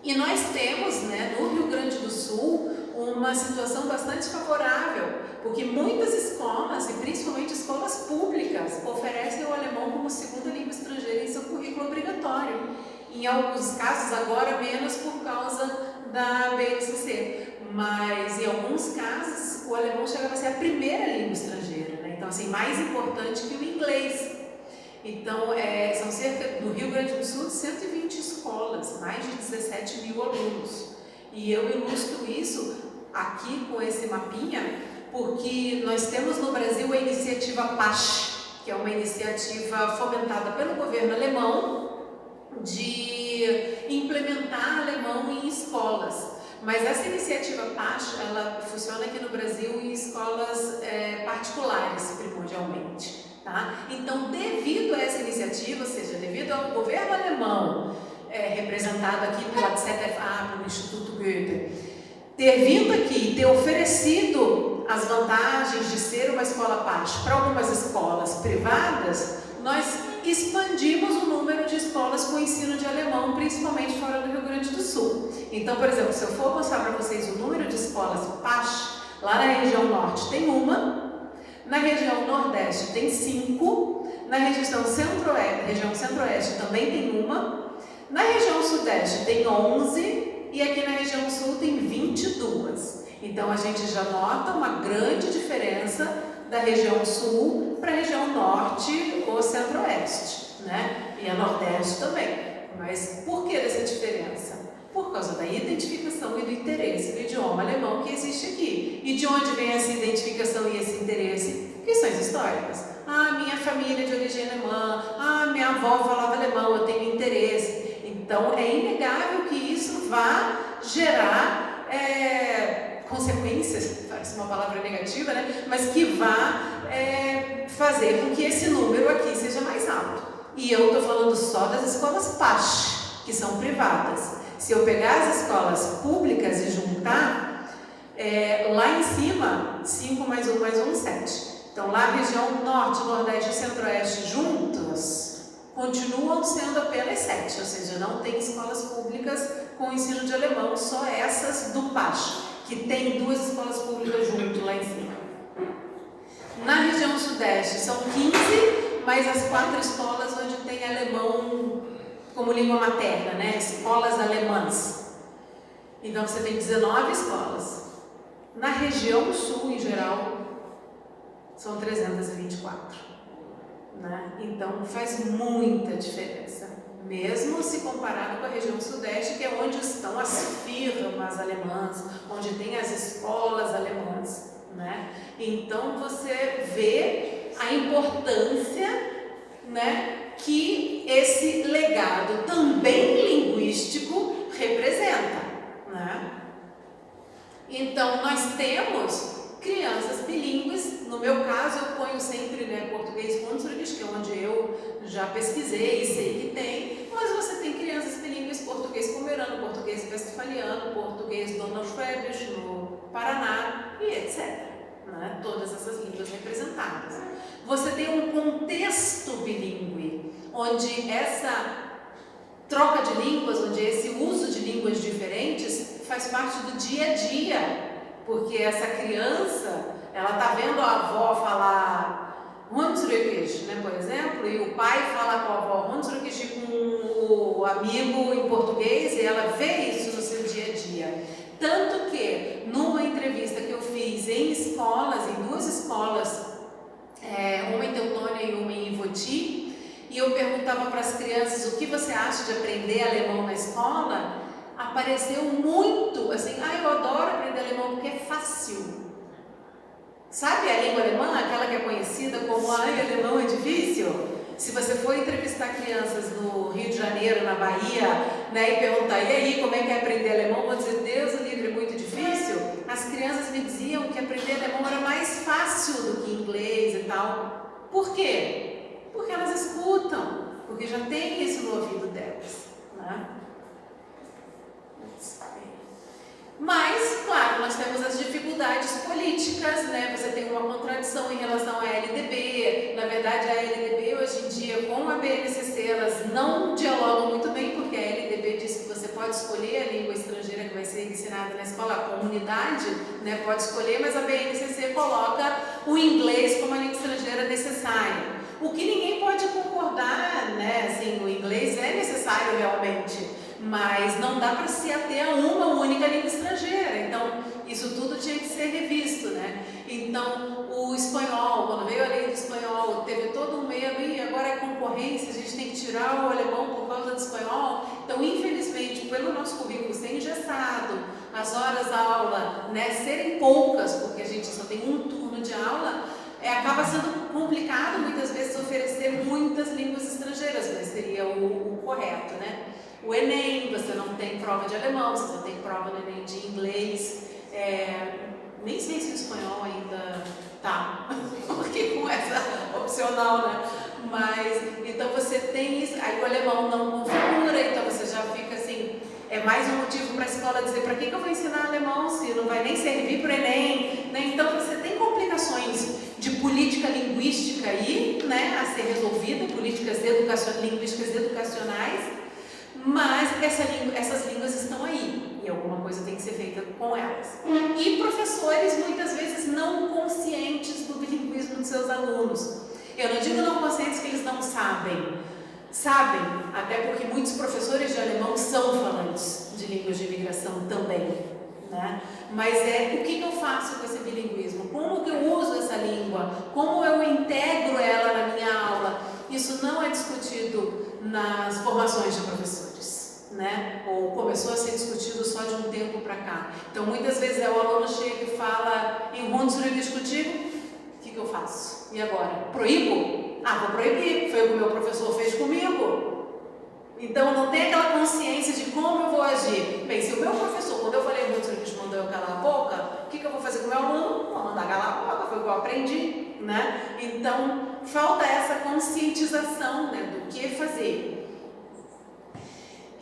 E nós temos, né, no Rio Grande do Sul, uma situação bastante favorável, porque muitas escolas, e principalmente escolas públicas, oferecem o alemão como segunda língua estrangeira em seu currículo obrigatório. Em alguns casos, agora menos por causa da BNCC, mas em alguns casos o alemão chegava a ser a primeira língua estrangeira, né? Então, assim, mais importante que o inglês. Então, são cerca, no Rio Grande do Sul, 120 escolas, mais de 17 mil alunos. E eu ilustro isso aqui com esse mapinha, porque nós temos no Brasil a iniciativa PASH, que é uma iniciativa fomentada pelo governo alemão, de implementar alemão em escolas. Mas essa iniciativa PASH, ela funciona aqui no Brasil em escolas particulares, primordialmente. Tá? Então, devido a essa iniciativa, ou seja, devido ao governo alemão, representado aqui pela ZFA, pelo Instituto Goethe, ter vindo aqui e ter oferecido as vantagens de ser uma escola PASH para algumas escolas privadas, nós expandimos o número de escolas com ensino de alemão, principalmente fora do Rio Grande do Sul. Então, por exemplo, se eu for mostrar para vocês o número de escolas PASH, lá na região norte tem uma, na região nordeste tem 5, na região centro-oeste também tem uma, na região sudeste tem 11 e aqui na região sul tem 22. Então a gente já nota uma grande diferença da região sul para a região norte ou centro-oeste, né? E a nordeste também. Mas por que dessa diferença? Por causa da identificação e do interesse do idioma alemão que existe aqui. E de onde vem essa identificação e esse interesse? Questões históricas. Ah, minha família é de origem alemã. Ah, minha avó falava alemão, eu tenho interesse. Então é inegável que isso vá gerar consequências, parece uma palavra negativa, né? Mas que vá fazer com que esse número aqui seja mais alto. E eu estou falando só das escolas PASH, que são privadas. Se eu pegar as escolas públicas e juntar, lá em cima, 5 mais 1 mais 1, 7. Então lá a região norte, nordeste e centro-oeste juntas continuam sendo apenas 7, ou seja, não tem escolas públicas com ensino de alemão, só essas do PASH, que tem 2 escolas públicas junto lá em cima. Na região sudeste são 15, mais as 4 escolas onde tem alemão como língua materna, né? Escolas alemãs. Então você tem 19 escolas. Na região sul, em geral, são 324. Né? Então faz muita diferença, mesmo se comparado com a região sudeste, que é onde estão as firmas alemãs, onde tem as escolas alemãs, né? Então você vê a importância, né, que esse legado também linguístico representa, né? Então nós temos crianças bilíngues, no meu caso eu ponho sempre, né, português Hunsrückisch, que é onde eu já pesquisei e sei que tem, mas você tem crianças bilíngues, português pomerano, português westfaliano, português Donauschwäbisch no Paraná e etc. Né? Todas essas línguas representadas. Você tem um contexto bilíngue, onde essa troca de línguas, onde esse uso de línguas diferentes faz parte do dia a dia. Porque essa criança, ela está vendo a avó falar Hunsrückisch, né, por exemplo, e o pai fala com a avó Hunsrückisch com o amigo em português, e ela vê isso no seu dia a dia. Tanto que, numa entrevista que eu fiz em escolas, em 2 escolas, uma em Teutônia e uma em Ivoti, e eu perguntava para as crianças o que você acha de aprender alemão na escola, apareceu muito, assim, eu adoro aprender alemão porque é fácil. Sabe a língua alemã, aquela que é conhecida como alemão é difícil? Se você for entrevistar crianças no Rio de Janeiro, na Bahia, né, e perguntar, e aí, como é que é aprender alemão? Vão dizer, Deus o livre, é muito difícil. As crianças me diziam que aprender alemão era mais fácil do que inglês e tal. Por quê? Porque elas escutam, porque já tem isso no ouvido delas, né? Mas, claro, nós temos as dificuldades políticas, né? Você tem uma contradição em relação à LDB. Na verdade, a LDB hoje em dia, com a BNCC, elas não dialogam muito bem, porque a LDB diz que você pode escolher a língua estrangeira que vai ser ensinada na escola, a comunidade, né, pode escolher, mas a BNCC coloca o inglês como a língua estrangeira necessária. O que ninguém pode concordar, né? Assim, o inglês é necessário realmente, mas não dá para se ater a uma única língua estrangeira. Então, isso tudo tinha que ser revisto, né? Então, o espanhol, quando veio a lei do espanhol, teve todo um medo, e agora é concorrência, a gente tem que tirar o alemão por causa do espanhol. Então, infelizmente, pelo nosso currículo ser engessado, as horas aula, né, serem poucas, porque a gente só tem um turno de aula, acaba sendo complicado muitas vezes oferecer muitas línguas estrangeiras, mas seria o correto, né? O Enem, você não tem prova de alemão, você só tem prova no Enem de inglês. Nem sei se o espanhol ainda tá, porque com essa opcional, né? Mas, então você tem isso, aí o alemão não configura, então você já fica assim, é mais um motivo para a escola dizer, para que eu vou ensinar alemão se não vai nem servir para o Enem, né? Então você tem complicações de política linguística aí, né, a ser resolvida, políticas linguísticas educacionais, mas essas línguas estão aí e alguma coisa tem que ser feita com elas. E professores muitas vezes não conscientes do bilinguismo dos seus alunos. Eu não digo não conscientes que eles não sabem, até porque muitos professores de alemão são falantes de línguas de imigração também, né? Mas o que eu faço com esse bilinguismo? Como que eu uso essa língua? Como eu integro ela na minha aula? Isso não é discutido nas formações de professores, né? Ou começou a ser discutido só de um tempo para cá. Então, muitas vezes o aluno chega e fala em Hunsrück contigo, o que eu faço? E agora? Proíbo? Vou proibir. Foi o que o meu professor fez comigo. Então, não tem aquela consciência de como eu vou agir. Bem, se o meu professor, quando eu falei Hunsrück, mandou eu calar a boca, o que eu vou fazer com o meu aluno? Vou mandar calar a boca, foi o que eu aprendi, né? Então, falta essa conscientização, né, do que fazer.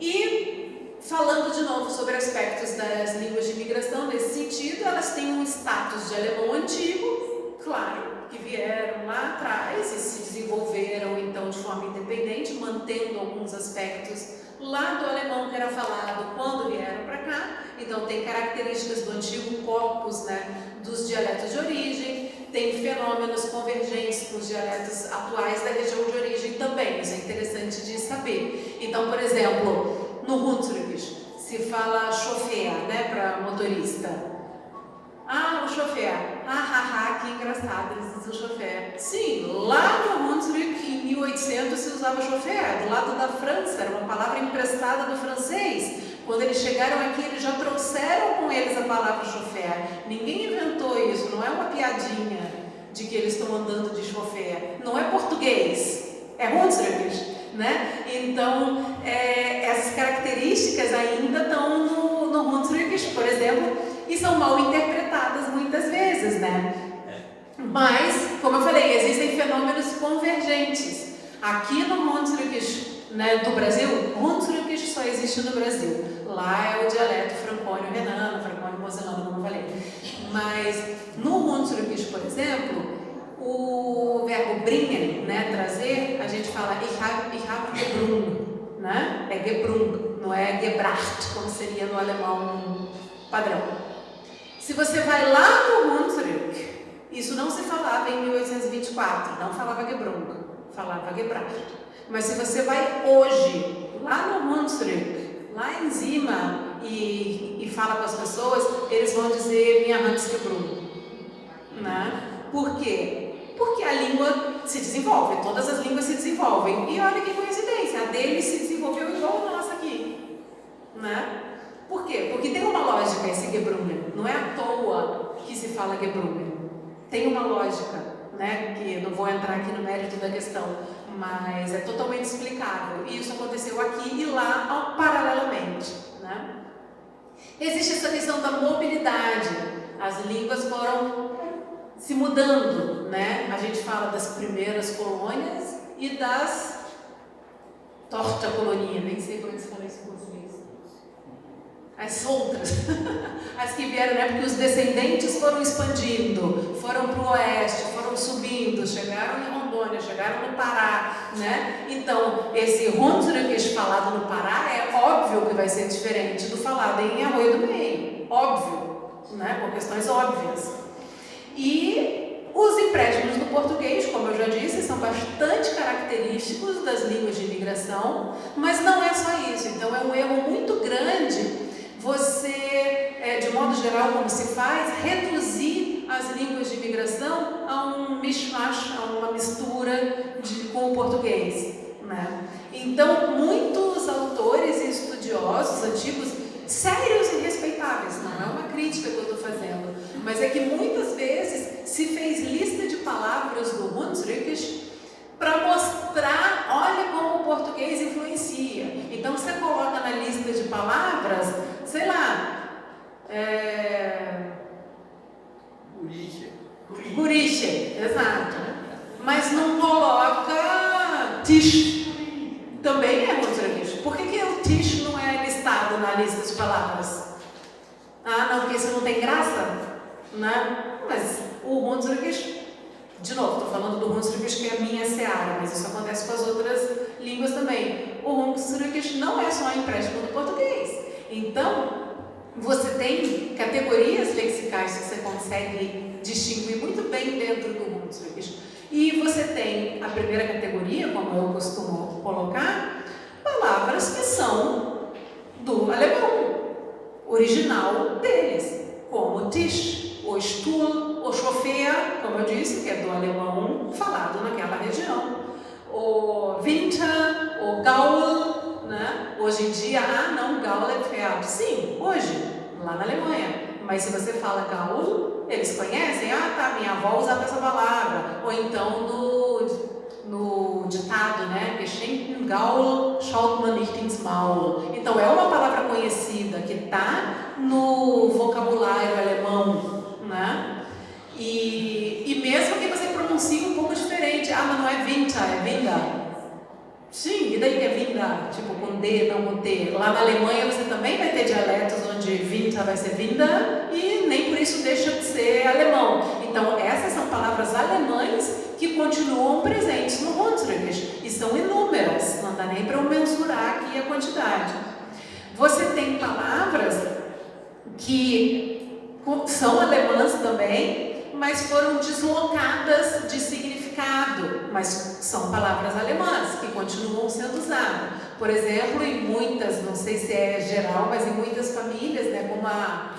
E, falando de novo sobre aspectos das línguas de imigração, nesse sentido, elas têm um status de alemão antigo, claro, que vieram lá atrás e se desenvolveram então de forma independente, mantendo alguns aspectos lá do alemão que era falado quando vieram para cá. Então tem características do antigo corpus, né, dos dialetos de origem, tem fenômenos convergentes com os dialetos atuais da região de origem também. Isso é interessante de saber. Então, por exemplo, no Hunsrück se fala chofer, né, para motorista. O chofer. Que engraçado, eles usam chofer. Sim, lá no Hunsrück, em 1800, se usava chofer. Do lado da França, era uma palavra emprestada do francês. Quando eles chegaram aqui, eles já trouxeram com eles a palavra chofer. Ninguém inventou isso, não é uma piadinha de que eles estão andando de chofer. Não é português, é Hunsrück, né? Então, essas características ainda estão no Hunsrück, por exemplo, e são mal interpretadas muitas vezes, né? Mas, como eu falei, existem fenômenos convergentes. Aqui no Hunsrück, né, do Brasil, Hunsrück só existe no Brasil. Lá é o dialeto francônio-renano, francônio-moselano, como eu falei. Mas no Hunsrück, por exemplo, o verbo bringen, né, trazer, a gente fala ich hab gebrungen, né? É gebrungen, não é gebracht, como seria no alemão padrão. Se você vai lá no Hunsrück, isso não se falava em 1824, não falava Gebrungen, falava Gebracht. Mas se você vai hoje, lá no Hunsrück, lá em cima, e fala com as pessoas, eles vão dizer minha Hans Gebrungen, né? Por quê? Porque a língua se desenvolve, todas as línguas se desenvolvem. E olha que coincidência, a deles se desenvolveu igual a nossa aqui, né? Por quê? Porque tem uma lógica esse Gebrungen. Não é à toa que se fala Gebrungen. Tem uma lógica, né? Que não vou entrar aqui no mérito da questão, mas é totalmente explicável. E isso aconteceu aqui e lá paralelamente, né? Existe essa questão da mobilidade. As línguas foram se mudando, né? A gente fala das primeiras colônias e das torta colonia, nem sei como é que se fala isso em português. As outras, as que vieram, né? Porque os descendentes foram expandindo, foram para o oeste, foram subindo, chegaram em Rondônia, chegaram no Pará, né? Então, esse Hunsrück falado no Pará é óbvio que vai ser diferente do falado em Arroio do Meio, óbvio, né? Por questões óbvias. E os empréstimos do português, como eu já disse, são bastante característicos das línguas de imigração, mas não é só isso. Então, é um erro muito grande você, de modo geral, como se faz, reduzir as línguas de imigração a um mishmash, a uma mistura com o português, né? Então, muitos autores e estudiosos antigos, sérios e respeitáveis, não é uma crítica que eu estou fazendo, mas é que muitas vezes se fez lista de palavras do Hunsrück para mostrar, olha como o português influencia. Então você coloca na lista de palavras, sei lá, Guriche, exato. Mas não coloca Tisch. Também é Hunsrück. Por que o Tisch não é listado na lista de palavras? Não, porque isso não tem graça, né? Mas o Hunsrück De novo, estou falando do Hunsrückisch, que é a minha seara, mas isso acontece com as outras línguas também. O Hunsrückisch não é só um empréstimo do português. Então, você tem categorias lexicais que você consegue distinguir muito bem dentro do Hunsrückisch. E você tem a primeira categoria, como eu costumo colocar, palavras que são do alemão, original deles, como Tisch, o Stuhl, o Chauffeur, como eu disse, que é do alemão falado naquela região, o Winter, o Gaul, né? Hoje em dia, não, Gaul é Pferd. Sim, hoje, lá na Alemanha. Mas se você fala Gaul, eles conhecem, tá, minha avó usava essa palavra. Ou então no ditado, né? Geschenken Gaul schaut man nicht ins Maul. Então é uma palavra conhecida que está no vocabulário alemão, né? E mesmo que você pronuncie um pouco diferente, mas não é Winter, é Winter. Sim, e daí que é Winter, tipo com D, não com T. Lá na Alemanha você também vai ter dialetos onde Winter vai ser Winter e nem por isso deixa de ser alemão. Então essas são palavras alemãs que continuam presentes no Hunsrückisch e são inúmeras, não dá nem para eu mensurar aqui a quantidade. Você tem palavras que são alemãs também, mas foram deslocadas de significado, mas são palavras alemãs que continuam sendo usadas. Por exemplo, em muitas, não sei se é geral, mas em muitas famílias, né, como a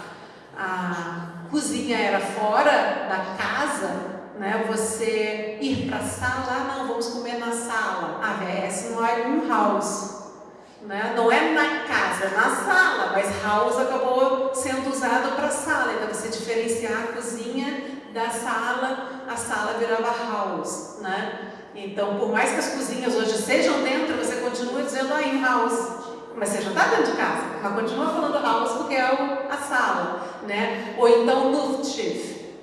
cozinha era fora da casa, né, você ir para a sala, não, vamos comer na sala. Esse não é um house. Né? Não é na casa, é na sala, mas house acabou sendo usado para sala. Então você diferenciar a cozinha da sala, a sala virava house, né? Então, por mais que as cozinhas hoje sejam dentro, você continua dizendo in house, mas você já está dentro de casa, mas continua falando house porque é a sala, né? Ou então Luftschiff,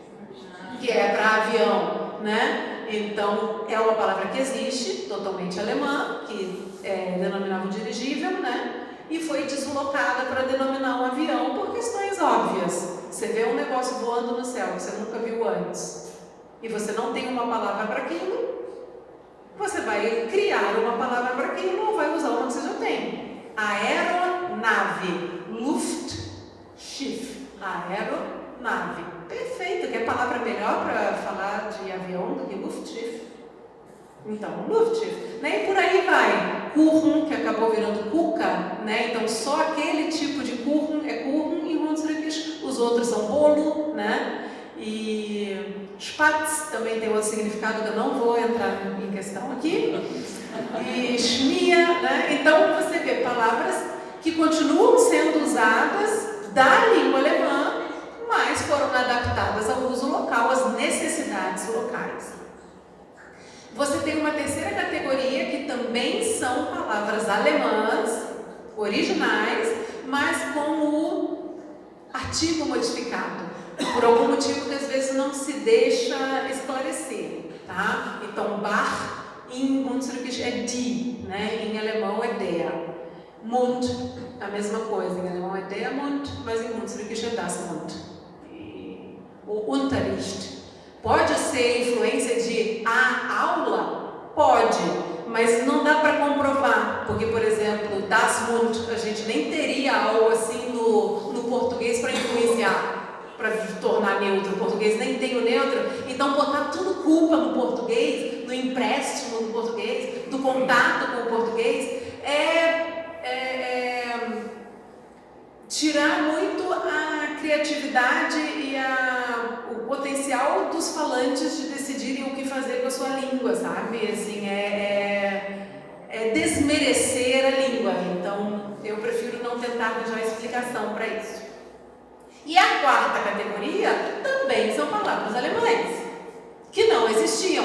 que é para avião, né? Então, é uma palavra que existe, totalmente alemã, que denominava o dirigível, né? E foi deslocada para denominar um avião por questões óbvias. Você vê um negócio voando no céu que você nunca viu antes, e você não tem uma palavra para aquilo, você vai criar uma palavra para aquilo ou vai usar uma que você já tem. Aeronave, Luftschiff, aeronave. Perfeito, que é palavra melhor para falar de avião do que Luftschiff. Então, Luftschiff, né? E por aí vai. Kuchen, que acabou virando Kuka, né? Então só aquele tipo de Kuchen é Kuchen em Hunsrückisch, os outros são bolo, né? E Spatz também tem outro significado que eu não vou entrar em questão aqui. E Schmier, né? Então você vê palavras que continuam sendo usadas da língua alemã, mas foram adaptadas ao uso local, às necessidades locais. Você tem uma terceira categoria que também são palavras alemãs, originais, mas com o artigo modificado, por algum motivo que às vezes não se deixa esclarecer, tá? Então, Bach em Hunsrückisch é die, né? Em alemão é der. Mund, a mesma coisa, em alemão é der Mund, mas em Hunsrückisch é das Mund. E o Unterricht pode ser influência de a aula? Pode, mas não dá para comprovar, porque, por exemplo, das Mund, a gente nem teria algo assim no português para influenciar, para tornar neutro. O português nem tem o neutro, então botar tudo culpa no português, no empréstimo do português, do contato com o português, tirar muito a criatividade e o potencial dos falantes de decidirem o que fazer com a sua língua, sabe? Assim, desmerecer a língua. Então, eu prefiro não tentar arranjar explicação para isso. E a quarta categoria também são palavras alemãs, que não existiam,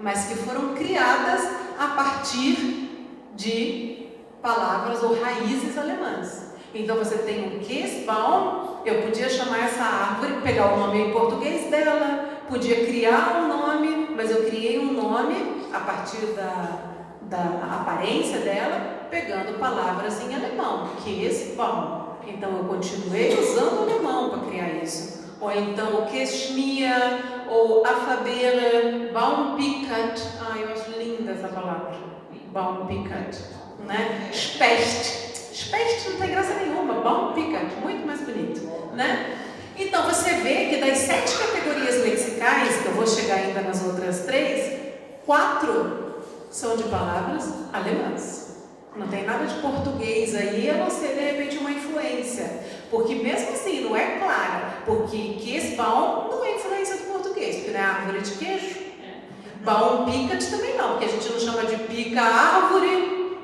mas que foram criadas a partir de palavras ou raízes alemãs. Então você tem um Käsebaum, eu podia chamar essa árvore, pegar o nome em português dela, podia criar um nome, mas eu criei um nome a partir da aparência dela, pegando palavras em alemão, Käsebaum. Então eu continuei usando o alemão para criar isso. ou então o Keshmia, ou Afabere, Baumpicat. Eu acho linda essa palavra, Baumpicat, né? Specht. Specht não tem graça nenhuma, Baumpicat, muito mais bonito, né? Então você vê que das 7 categorias lexicais, que eu vou chegar ainda nas outras 3, 4 são de palavras alemãs. Não tem nada de português aí, a não ser de repente uma influência. Porque mesmo assim, não é claro, porque Käsebaum não é influência do português, porque não é árvore de queijo. Baumpicat também não, porque a gente não chama de pica-árvore.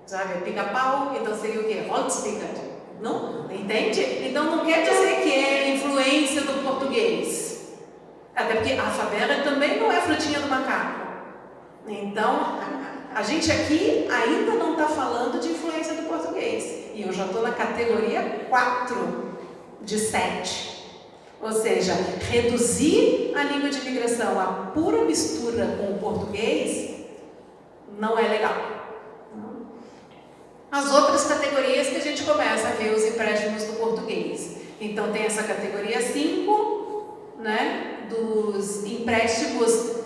Sabe, pica-pau, então seria o quê? Holzpicat. Não? Entende? Então não quer dizer que é influência do português. Até porque a Afabera também não é frutinha do macaco. Então, a gente aqui ainda não está falando de influência do português. E eu já estou na categoria 4 de 7. Ou seja, reduzir a língua de imigração a pura mistura com o português não é legal. As outras categorias que a gente começa a ver os empréstimos do português. Então tem essa categoria 5, né, dos empréstimos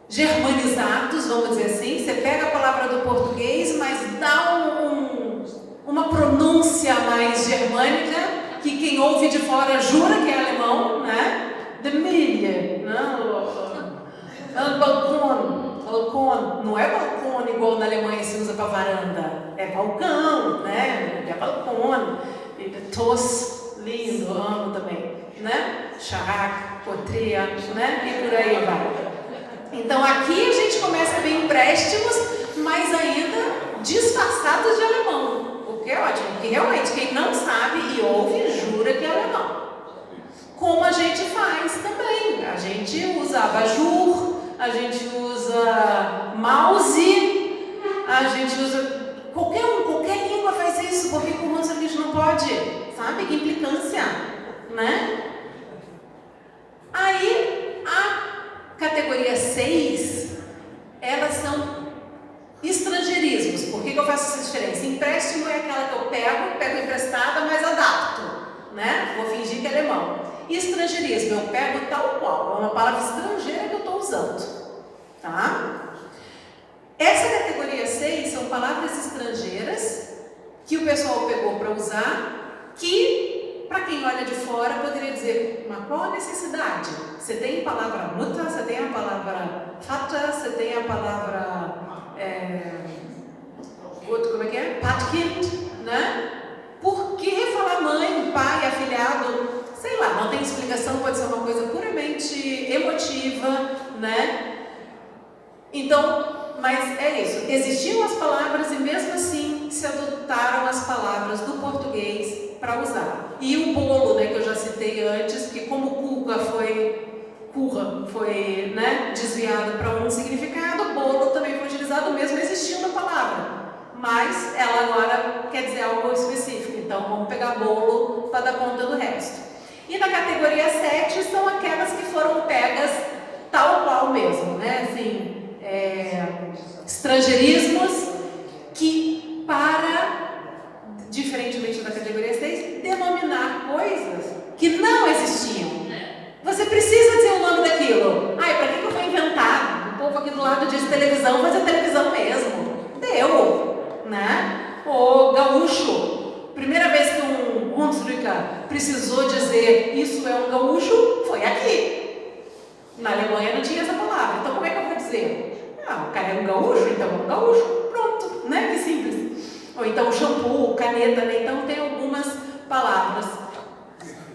germanizados, vamos dizer assim. Você pega a palavra do português, mas dá uma pronúncia mais germânica, que quem ouve de fora jura que é alemão, né? De Milhe, né? Balcão, não é balcão igual na Alemanha se usa para varanda, é balcão, né? É balcão, tos, lindo, amo também, né? Charac, potria, né? E por aí vai. Então aqui a gente começa a ver empréstimos, mas ainda disfarçados de alemão, o que é ótimo, porque realmente quem não sabe e ouve jura que é alemão. Como a gente faz também, a gente usa abajur, a gente usa mouse, a gente usa qualquer língua faz isso, porque com o a gente não pode, sabe? Que implicância, né? Aí a categoria 6, elas são estrangeirismos. Por que eu faço essa diferença? Empréstimo é aquela que eu pego emprestada, mas adapto, né? Vou fingir que é alemão. Estrangeirismo, eu pego tal qual, é uma palavra estrangeira que eu estou usando, tá? Essa categoria 6 são palavras estrangeiras que o pessoal pegou para usar, que, para quem olha de fora, poderia dizer, mas qual a necessidade? Você tem a palavra mutter, você tem a palavra vater, você tem a palavra, como é que é? Patkind, né? Por que falar mãe, pai, afilhado? Sei lá, não tem explicação, pode ser uma coisa puramente emotiva, né? Então, mas é isso. Existiam as palavras e mesmo assim se adotaram as palavras do português para usar. E o bolo, né, que eu já citei antes, porque como curra foi, né, desviado para um significado, bolo também foi utilizado mesmo existindo a palavra. Mas ela agora quer dizer algo específico. Então vamos pegar bolo para dar conta do resto. E na categoria 7 são aquelas que foram pegas tal qual mesmo, né? Assim, estrangeirismos que, diferentemente da categoria 6, denominar coisas que não existiam. Você precisa dizer o nome daquilo. Para que eu vou inventar? O povo aqui do lado diz televisão, mas é televisão mesmo. Deu, né? O gaúcho. Primeira vez que um Hunsrücker precisou dizer isso é um gaúcho, foi aqui. Na Alemanha não tinha essa palavra. Então como é que eu vou dizer? O cara é um gaúcho, então é um gaúcho. Pronto, né? Que simples. Ou então shampoo, caneta, né? Então tem algumas palavras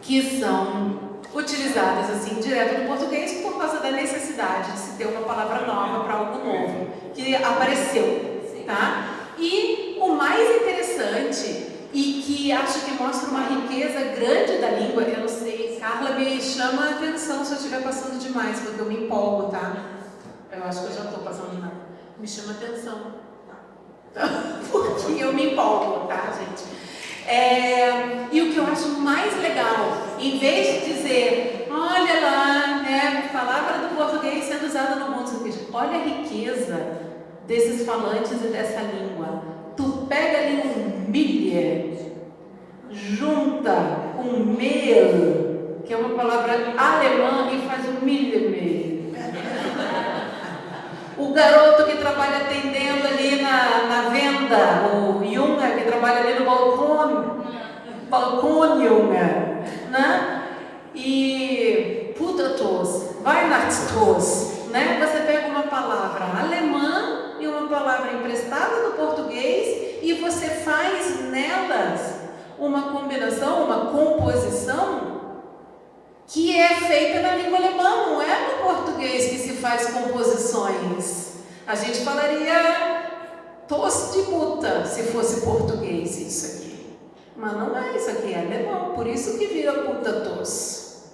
que são utilizadas assim direto no português por causa da necessidade de se ter uma palavra nova para algo novo que apareceu, tá? E o mais interessante e que acho que mostra uma riqueza grande da língua, eu não sei, Carla me chama a atenção se eu estiver passando demais, porque eu me empolgo, tá? Eu acho que eu já estou passando demais. Me chama a atenção, porque eu me empolgo, tá, gente? E o que eu acho mais legal, em vez de dizer, olha lá, né, palavra do português sendo usada no mundo, olha a riqueza desses falantes e dessa língua. Tu pega ali um milhe, junta com com mehl, que é uma palavra alemã e faz o milhemehl. O garoto que trabalha atendendo ali na venda, o Junge, que trabalha ali no balcão Junge, né? E Pudertos, Weihnachtstos, né? Você pega uma palavra alemã e uma palavra emprestada do português e você faz nelas uma combinação, uma composição que é feita na língua alemã, não é no português que se faz composições. A gente falaria tos de puta se fosse português isso aqui. Mas não é, isso aqui é alemão, por isso que vira puta tos.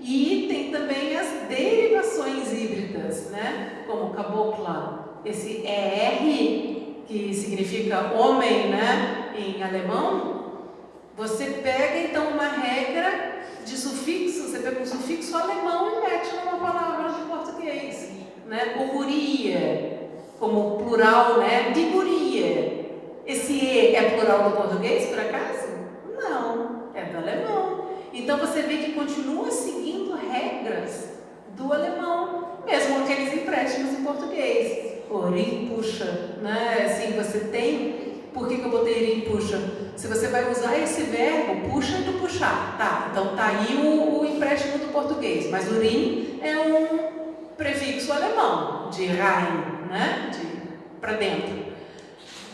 E tem também as derivações híbridas, né? Como cabocla, esse ER, que significa homem, né? Em alemão, você pega então uma regra de sufixo, você pega um sufixo alemão e mete numa palavra de português, né? O guria, como plural, né? De guria. Esse E é plural do português, por acaso? Não, é do alemão. Então você vê que continua seguindo regras do alemão, mesmo aqueles empréstimos em português. Orim puxa, né? Assim, você tem. Por que eu botei irim puxa? Se você vai usar esse verbo, puxa e do puxar, tá? Então tá aí o empréstimo do português, mas urim é um prefixo alemão, de rein, né? Para dentro.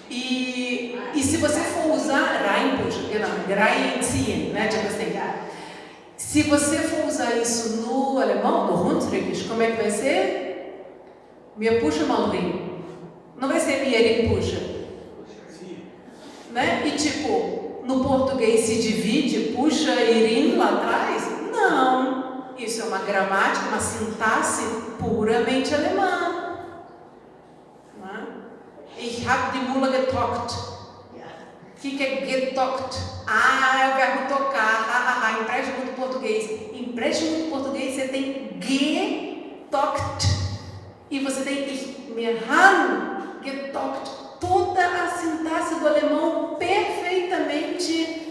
E se você for usar rein puxa, rein ziehen, né? Tipo assim, se você for usar isso no alemão, no Hunsrückisch, como é que vai ser? Mir puxa mal rim. Não vai ser mir irim puxa. Né? E tipo, no português se divide, puxa irim lá atrás? Não. Isso é uma gramática, uma sintaxe puramente alemã. Né? Ich habe die Mula getockt. O que é getockt? Ah, é o verbo tocar. Empréstimo do português. Empréstimo do português você tem getockt. E você tem ich mir han getockt. Toda a sintaxe do alemão perfeitamente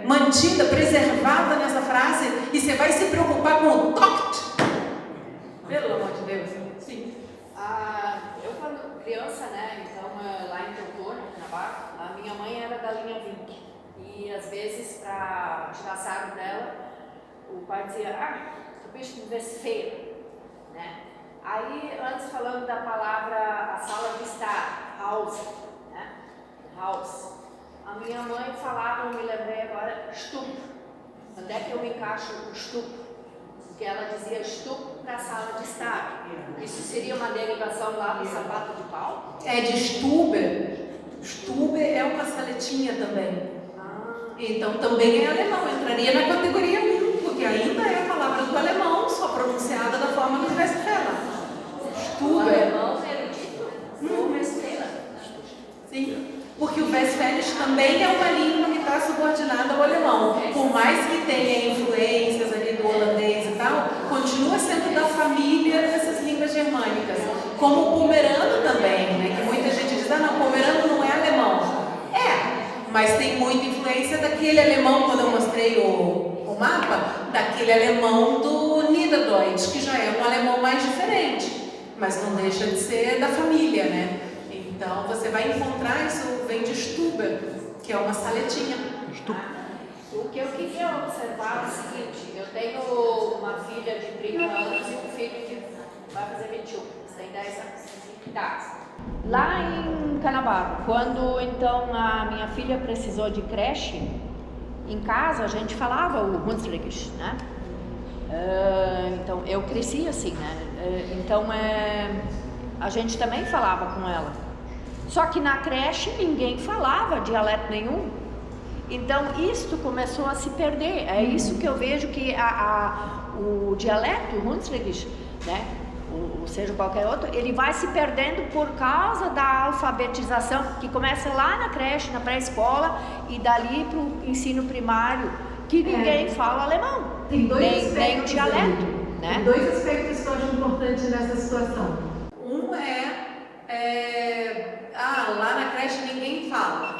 mantida, preservada nessa frase, e você vai se preocupar com o toct. Pelo amor de Deus. Sim. Eu quando criança, né, então lá em Teutônia, a minha mãe era da linha Vink, e às vezes para tirar sarro dela, o pai dizia, tu bist in Westfalen, né? Aí, antes falando da palavra, a sala de estar, house, né? House. A minha mãe falava, eu me lembrei agora, stup. Onde é que eu encaixo o stup? Porque ela dizia stup para a sala de estar. Isso seria uma derivação lá do sapato de pau? É de Stube. Stube é uma saletinha também. Então também é alemão, entraria na categoria 1, porque ainda é a palavra do alemão, só pronunciada da forma do Westfalen. O alemão é erudito, o Westfalen. Sim, porque o Westfälisch também é uma língua que está subordinada ao alemão. Por mais que tenha influências ali do holandês e tal, continua sendo da família dessas línguas germânicas. Como o pomerano também, né? Que muita gente diz, não, pomerano não é alemão. Mas tem muita influência daquele alemão, quando eu mostrei o mapa, daquele alemão do Niederdeutsch, que já é um alemão mais diferente, mas não deixa de ser da família, né? Então você vai encontrar, isso vem de Stube, que é uma saletinha. O que eu queria observar é o seguinte, eu tenho uma filha de 30 anos e um filho que vai fazer 21, tem 10 anos. Tá. Lá em Canabarro, quando então a minha filha precisou de creche, em casa a gente falava o Hunsrückisch, né? Então eu cresci assim, né? Então a gente também falava com ela. Só que na creche ninguém falava dialeto nenhum. Então isto começou a se perder. É isso que eu vejo que o dialeto Hunsrückisch, né? Ou seja, qualquer outro, ele vai se perdendo por causa da alfabetização, que começa lá na creche, na pré-escola, e dali para o ensino primário, que ninguém fala alemão, tem dois nem o dialeto. Né? Tem dois aspectos que eu acho importantes nessa situação. Um lá na creche ninguém fala.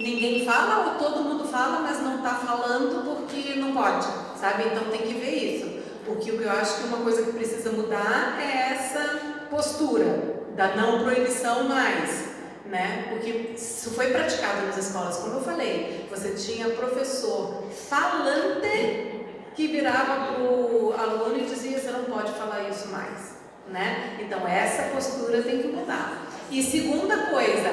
ninguém fala ou todo mundo fala, mas não está falando porque não pode, sabe? Então tem que ver isso. O que eu acho que uma coisa que precisa mudar é essa postura da não proibição mais, né? Porque isso foi praticado nas escolas, como eu falei, você tinha professor falante que virava para o aluno e dizia: você não pode falar isso mais, né? Então essa postura tem que mudar. E segunda coisa,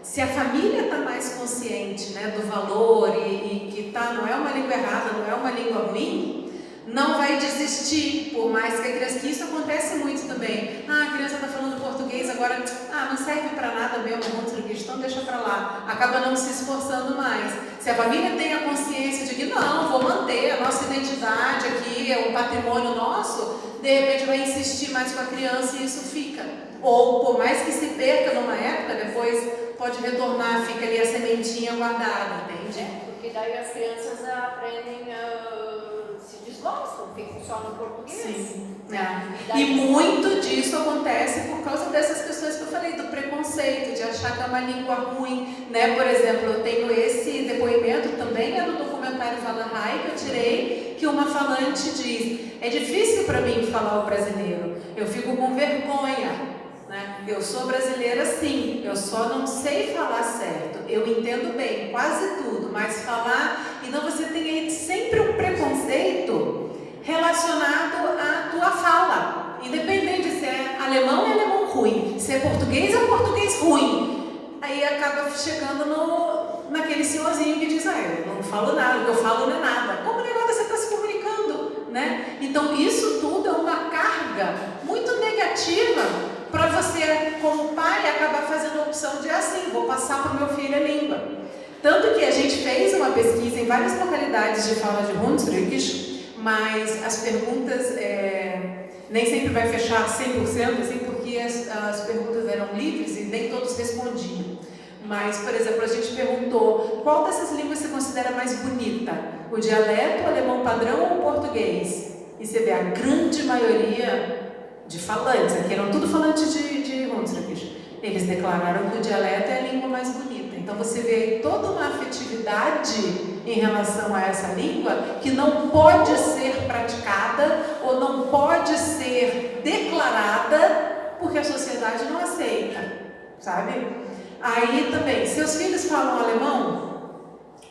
se a família está mais consciente, né, do valor e que não é uma língua errada, não é uma língua ruim, não vai desistir, por mais que a criança, que isso acontece muito também. A criança está falando português agora, não serve para nada mesmo, então deixa para lá. Acaba não se esforçando mais. Se a família tem a consciência de que não, vou manter a nossa identidade aqui, é um patrimônio nosso, de repente vai insistir mais com a criança e isso fica. Ou, por mais que se perca numa época, depois pode retornar, fica ali a sementinha guardada, entende? Porque daí as crianças aprendem, se desgostam, ficam só no português. Sim. E muito disso acontece por causa dessas questões que eu falei, do preconceito, de achar que é uma língua ruim, né? Por exemplo, eu tenho esse depoimento também, é do documentário Fala Rai, que eu tirei, que uma falante diz: é difícil para mim falar o brasileiro, eu fico com vergonha. Eu sou brasileira sim, eu só não sei falar certo, eu entendo bem quase tudo, mas falar, então você tem aí sempre um preconceito relacionado à tua fala, independente se é alemão, é alemão ruim, se é português ruim, aí acaba chegando naquele senhorzinho que diz: eu não falo nada, o que eu falo não é nada. Como negócio você está se comunicando, né? Então isso tudo é uma carga muito negativa para você, como pai, acabar fazendo a opção de vou passar para o meu filho a língua. Tanto que a gente fez uma pesquisa em várias localidades de fala de Hunsrückisch, mas as perguntas nem sempre vai fechar 100%, assim, porque as perguntas eram livres e nem todos respondiam. Mas, por exemplo, a gente perguntou: qual dessas línguas você considera mais bonita? O dialeto, o alemão padrão ou o português? E você vê a grande maioria de falantes, aqui eram tudo falantes de Hunsrückisch, eles declararam que o dialeto é a língua mais bonita. Então você vê toda uma afetividade em relação a essa língua que não pode ser praticada ou não pode ser declarada porque a sociedade não aceita, sabe? Aí também, seus filhos falam alemão?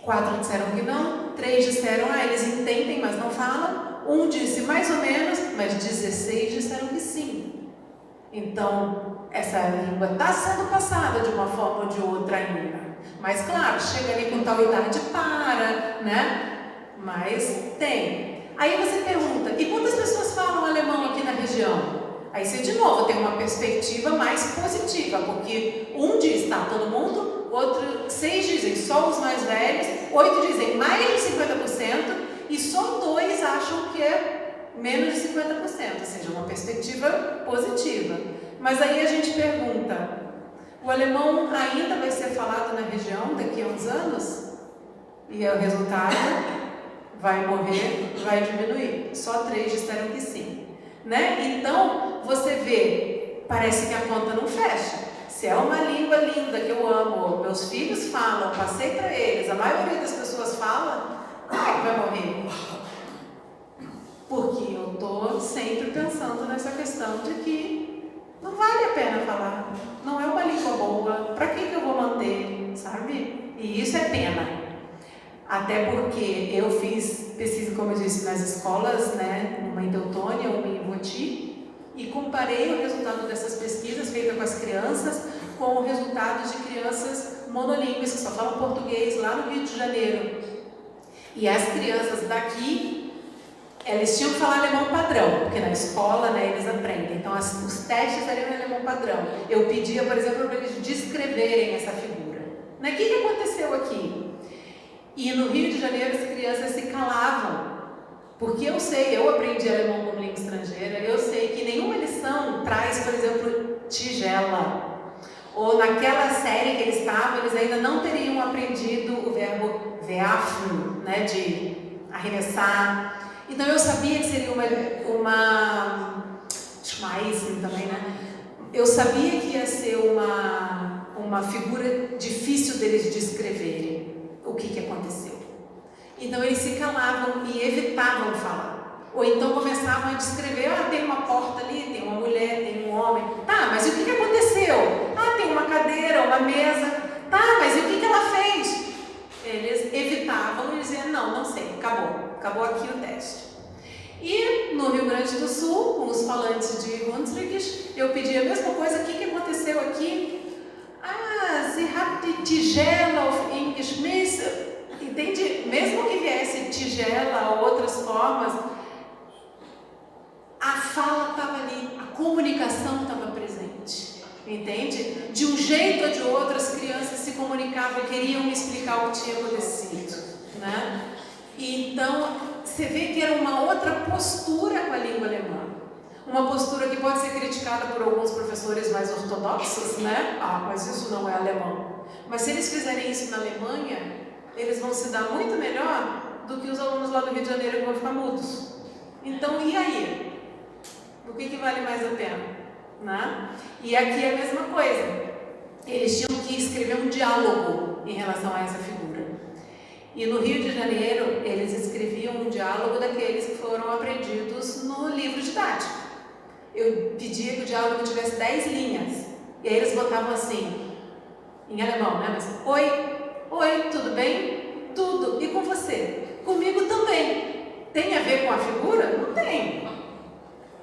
4 disseram que não, 3 disseram, eles entendem, mas não falam. 1 disse mais ou menos, mas 16 disseram que sim. Então, essa língua está sendo passada de uma forma ou de outra ainda. Mas, claro, chega ali com tal idade, né? Mas tem. Aí você pergunta: e quantas pessoas falam alemão aqui na região? Aí você, de novo, tem uma perspectiva mais positiva, porque 1 diz, todo mundo, outro, 6 dizem só os mais velhos, 8 dizem mais de 50%, e só 2 acham que é menos de 50%, ou seja, uma perspectiva positiva. Mas aí a gente pergunta: o alemão ainda vai ser falado na região daqui a uns anos? E o resultado vai morrer, vai diminuir. Só 3 disseram que sim, né? Então, você vê, parece que a conta não fecha. Se é uma língua linda que eu amo, meus filhos falam, passei para eles, a maioria das pessoas fala, como é que vai morrer? Porque eu estou sempre pensando nessa questão de que não vale a pena falar, não é uma língua boa, para que eu vou manter, sabe? E isso é pena. Até porque eu fiz pesquisa, como eu disse, nas escolas, né, uma em Teutônia, uma em Voti, e comparei o resultado dessas pesquisas feitas com as crianças com o resultado de crianças monolíngues que só falam português lá no Rio de Janeiro. E as crianças daqui, eles tinham que falar alemão padrão, porque na escola, né, eles aprendem. Então, os testes eram em alemão padrão. Eu pedia, por exemplo, para eles descreverem essa figura. O que aconteceu aqui? E no Rio de Janeiro, as crianças se calavam. Porque eu aprendi alemão como língua estrangeira, eu sei que nenhuma lição traz, por exemplo, tigela. Ou naquela série que eles estavam, eles ainda não teriam aprendido o verbo werfen, né, de arremessar. Então eu sabia que seria uma Schmeißen também, né? Eu sabia que ia ser uma figura difícil deles descreverem. o que aconteceu. Então eles se calavam e evitavam falar. Ou então começavam a descrever, tem uma porta ali, tem uma mulher, tem um homem. Tá, mas e o que aconteceu? Tem uma cadeira, uma mesa. Tá, mas e o que ela fez? Eles evitavam e diziam, não sei, acabou aqui o teste. E no Rio Grande do Sul, com os falantes de Hunsrück, eu pedi a mesma coisa, o que aconteceu aqui? Sie hat die Tigela auf ihn geschmissen. Entende? Mesmo que viesse tigela ou outras formas, a fala estava ali, a comunicação estava presente. Entende? De um jeito ou de outro, as crianças se comunicavam e queriam me explicar o que tinha acontecido. Né? E então, você vê que era uma outra postura com a língua alemã. Uma postura que pode ser criticada por alguns professores mais ortodoxos, né? Mas isso não é alemão. Mas se eles fizerem isso na Alemanha, eles vão se dar muito melhor do que os alunos lá do Rio de Janeiro que vão ficar mudos. Então, e aí? O que vale mais a pena? Né? E aqui é a mesma coisa. Eles tinham que escrever um diálogo em relação a essa figura. E no Rio de Janeiro, eles escreviam um diálogo daqueles que foram aprendidos no livro didático. Eu pedia que o diálogo tivesse 10 linhas. E aí eles botavam assim, em alemão, né? Mas, oi, tudo bem? Tudo. E com você? Comigo também. Tem a ver com a figura? Não tem.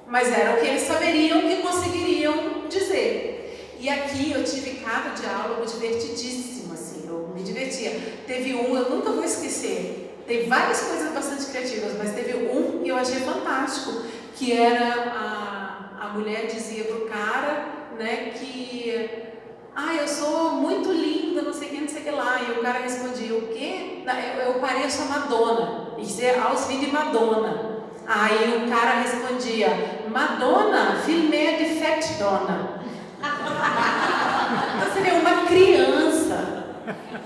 Mas era o que eles saberiam que conseguiriam dizer. E aqui eu tive cada diálogo divertidíssimo, assim, eu me divertia. Teve um, eu nunca vou esquecer, teve várias coisas bastante criativas, mas teve um que eu achei fantástico, que era a mulher dizia pro cara, né, que eu sou muito linda, não sei o que lá. E o cara respondia, o quê? Eu pareço a Madonna. Isso é Auswind Madonna. Aí o cara respondia, Madonna, viel mehr defekt donna. Você vê, uma criança,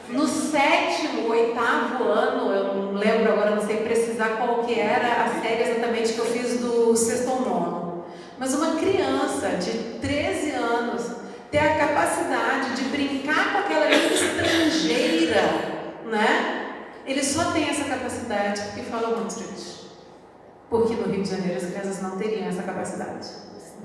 no 7º, 8º ano, eu não lembro agora, não sei precisar qual que era a série exatamente que eu fiz do 6º ao 9º. Mas uma criança de 13 anos ter a capacidade de brincar com aquela língua estrangeira, né? Ele só tem essa capacidade porque fala Hunsrück. Porque no Rio de Janeiro as crianças não teriam essa capacidade,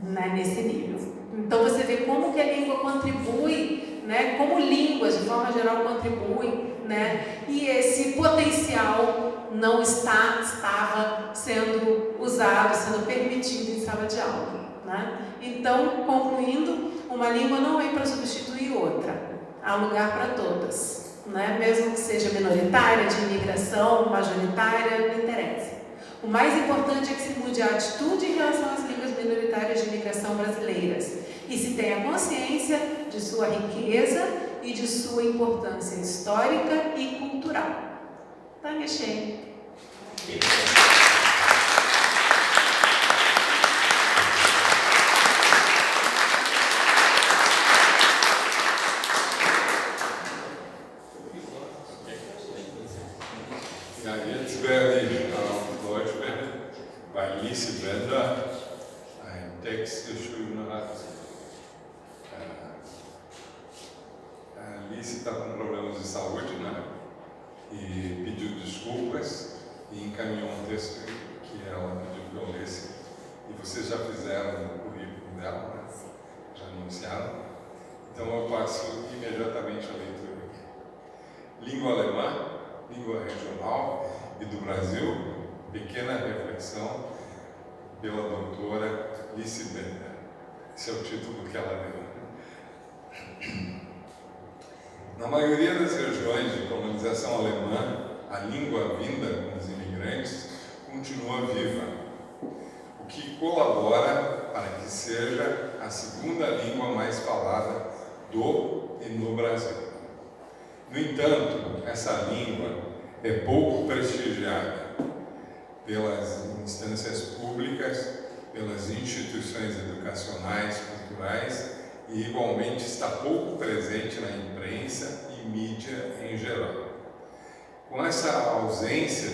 né, nesse nível. Então você vê como que a língua contribui, né, como línguas de forma geral contribuem, né, e esse potencial não estava sendo usado, sendo permitido em sala de aula. Né? Então, concluindo, uma língua não é para substituir outra, há lugar para todas, né? Mesmo que seja minoritária, de imigração, majoritária, não interessa. O mais importante é que se mude a atitude em relação às línguas minoritárias de imigração brasileiras e se tenha consciência de sua riqueza e de sua importância histórica e cultural. Tá mexendo? Ja, jetzt werde ich auf Deutsch reden, weil Lise Bender einen Text geschrieben hat. Lise está com problemas de saúde, né? E pediu desculpas e encaminhou um texto que ela pediu que eu lesse. E vocês já fizeram no currículo dela, né? Já anunciaram. Então eu passo imediatamente a leitura aqui. Língua alemã, língua regional e do Brasil, pequena reflexão pela doutora Lise Bender. Esse é o título que ela deu. Na maioria das regiões de colonização alemã, a língua vinda com os imigrantes continua viva, o que colabora para que seja a segunda língua mais falada do e no Brasil. No entanto, essa língua é pouco prestigiada pelas instâncias públicas, pelas instituições educacionais, culturais e igualmente está pouco presente na imprensa e mídia em geral. Com essa ausência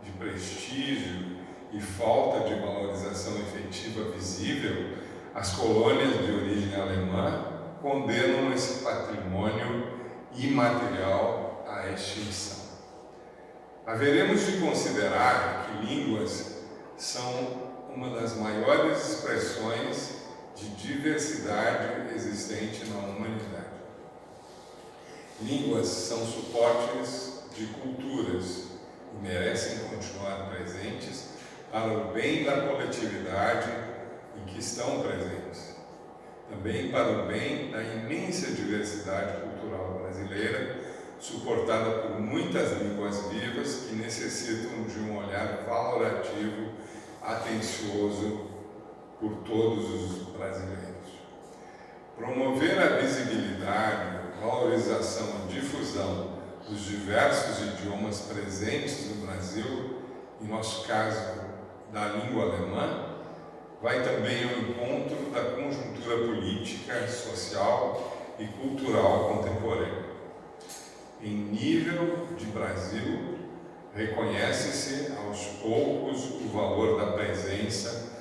de prestígio e falta de valorização efetiva visível, as colônias de origem alemã condenam esse patrimônio imaterial à à extinção. Haveremos de considerar que línguas são uma das maiores expressões de diversidade existente na humanidade. Línguas são suportes de culturas e merecem continuar presentes para o bem da coletividade em que estão presentes. Também para o bem da imensa diversidade cultural brasileira, suportada por muitas línguas vivas que necessitam de um olhar valorativo, atencioso por todos os brasileiros. Promover a visibilidade, valorização e difusão dos diversos idiomas presentes no Brasil, em nosso caso, da língua alemã, vai também ao encontro da conjuntura política, social e cultural contemporânea. Em nível de Brasil, reconhece-se aos poucos o valor da presença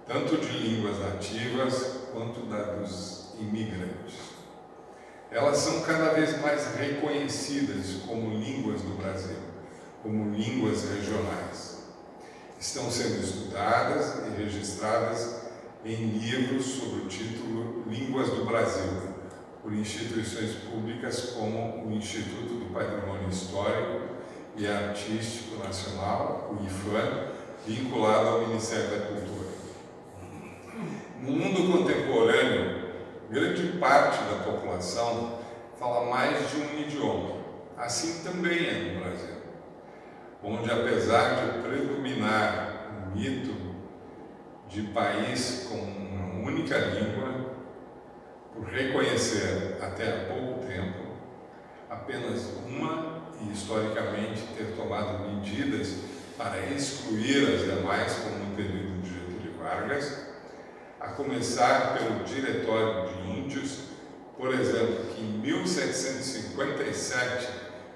tanto de línguas nativas quanto da dos imigrantes. Elas são cada vez mais reconhecidas como línguas do Brasil, como línguas regionais. Estão sendo estudadas e registradas em livros sob o título Línguas do Brasil, por instituições públicas como o Instituto do Patrimônio Histórico e Artístico Nacional, o IFAM, vinculado ao Ministério da Cultura. No mundo contemporâneo, grande parte da população fala mais de um idioma. Assim também é no Brasil, onde, apesar de predominar o mito de país com uma única língua, por reconhecer até há pouco tempo apenas uma e historicamente ter tomado medidas para excluir as demais, como no período de Getúlio Vargas, a começar pelo Diretório de Índios, por exemplo, que em 1757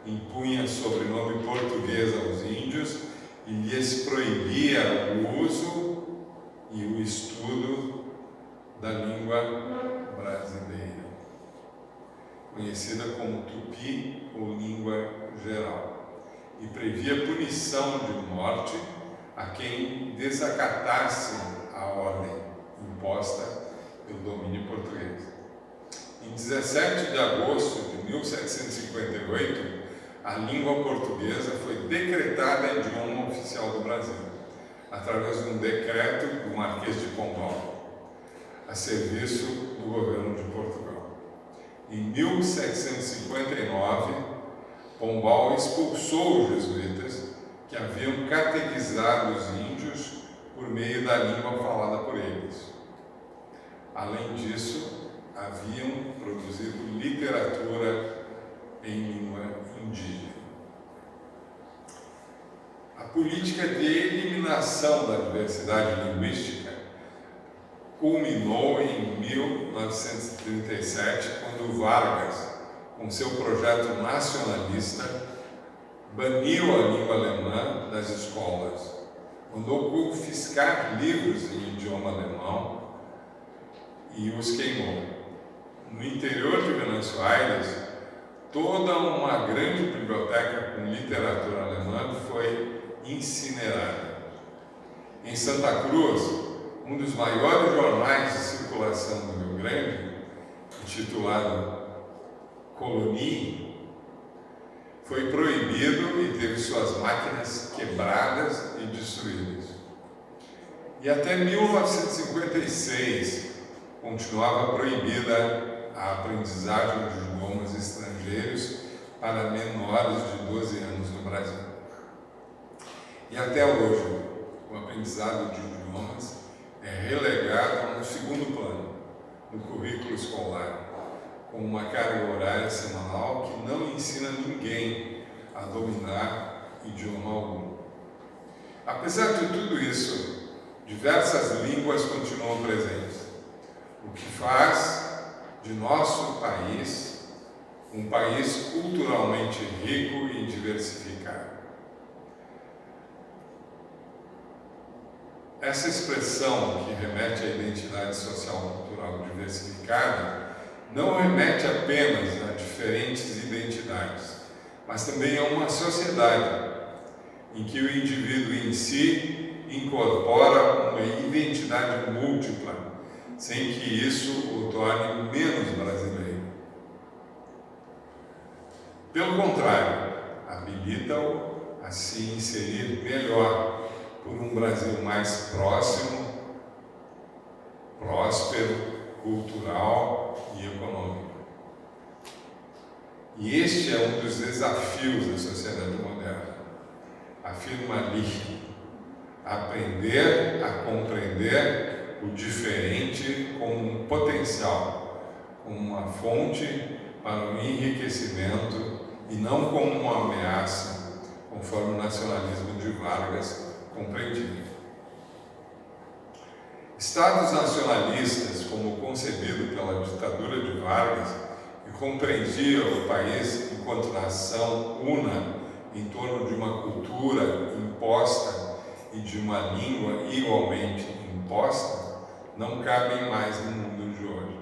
impunha sobrenome português aos índios e lhes proibia o uso e o estudo da língua brasileira, conhecida como tupi ou língua geral, e previa punição de morte a quem desacatasse a ordem imposta pelo domínio português. Em 17 de agosto de 1758, a língua portuguesa foi decretada idioma oficial do Brasil, através de um decreto do Marquês de Pombal, a serviço do governo de Portugal. Em 1759, Pombal expulsou os jesuítas que haviam catequizado os índios por meio da língua falada por eles. Além disso, haviam produzido literatura em língua indígena. A política de eliminação da diversidade linguística culminou em 1937, quando Vargas, com seu projeto nacionalista, baniu a língua alemã das escolas, mandou confiscar livros em idioma alemão e os queimou. No interior de Buenos Aires, toda uma grande biblioteca com literatura alemã foi incinerada. Em Santa Cruz, um dos maiores jornais de circulação do Rio Grande, intitulado Colonie, foi proibido e teve suas máquinas quebradas e destruídas. E até 1956 continuava proibida a aprendizagem de idiomas estrangeiros para menores de 12 anos no Brasil. E até hoje, o aprendizado de idiomas é relegado a um segundo plano no currículo escolar, com uma carga horária semanal que não ensina ninguém a dominar idioma algum. Apesar de tudo isso, diversas línguas continuam presentes, o que faz de nosso país um país culturalmente rico e diversificado. Essa expressão, que remete à identidade social cultural diversificada, não remete apenas a diferentes identidades, mas também é uma sociedade em que o indivíduo em si incorpora uma identidade múltipla, sem que isso o torne menos brasileiro. Pelo contrário, habilita-o a se inserir melhor por um Brasil mais próximo, próspero, cultural e econômico. E este é um dos desafios da sociedade moderna, afirma Licht, aprender a compreender o diferente como um potencial, como uma fonte para o enriquecimento e não como uma ameaça, conforme o nacionalismo de Vargas compreendia. Estados nacionalistas, como concebido pela ditadura de Vargas, que compreendia o país enquanto nação una em torno de uma cultura imposta e de uma língua igualmente imposta, não cabem mais no mundo de hoje.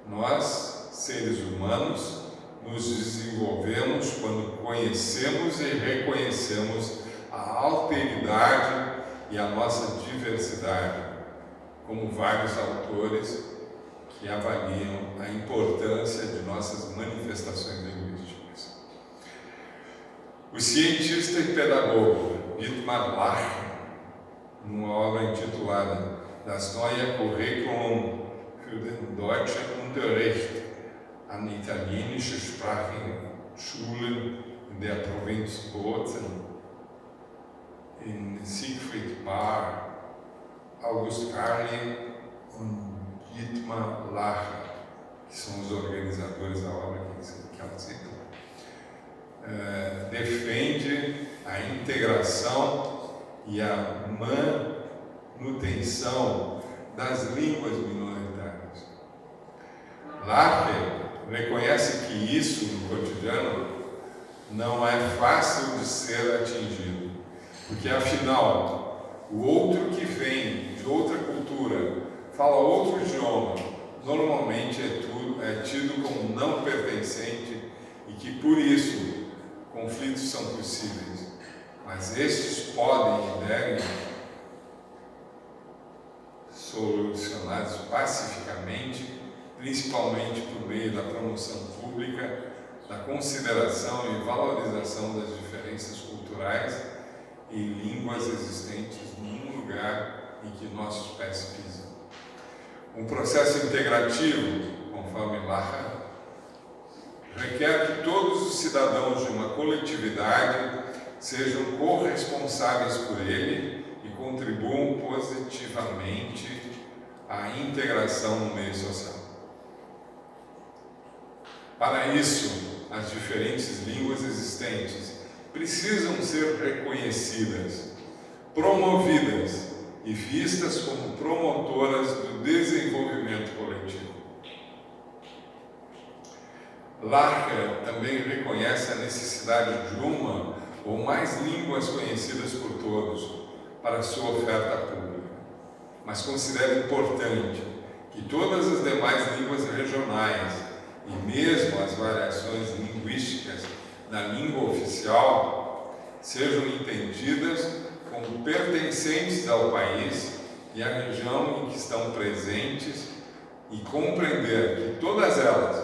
Nós, seres humanos, nos desenvolvemos quando conhecemos e reconhecemos a alteridade e a nossa diversidade, como vários autores que avaliam a importância de nossas manifestações linguísticas. O cientista e pedagogo Dietmar Lacher, numa obra intitulada Das neue Curriculum für den deutschen Unterricht an italienische Sprachenschulen in der Provinz Bozen, in Siegfried Bahr, August Carlin und Dietmar Lacher, que são os organizadores da obra que ela cita, defende a integração e a manutenção das línguas minoritárias. Lacher reconhece que isso, no cotidiano, não é fácil de ser atingido, porque, afinal, o outro que vem de outra cultura, fala outro idioma, normalmente é tido como não pertencente e que, por isso, conflitos são possíveis. Mas estes podem e devem solucionados pacificamente, principalmente por meio da promoção pública, da consideração e valorização das diferenças culturais e línguas existentes num lugar em que nossos pés pisam. Um processo integrativo, conforme Lacher, requer que todos os cidadãos de uma coletividade sejam corresponsáveis por ele e contribuam positivamente à integração no meio social. Para isso, as diferentes línguas existentes precisam ser reconhecidas, promovidas e vistas como promotoras do desenvolvimento coletivo. Lacher também reconhece a necessidade de uma ou mais línguas conhecidas por todos para a sua oferta pública, mas considera importante que todas as demais línguas regionais e mesmo as variações linguísticas na língua oficial sejam entendidas como pertencentes ao país e à região em que estão presentes e compreender que todas elas,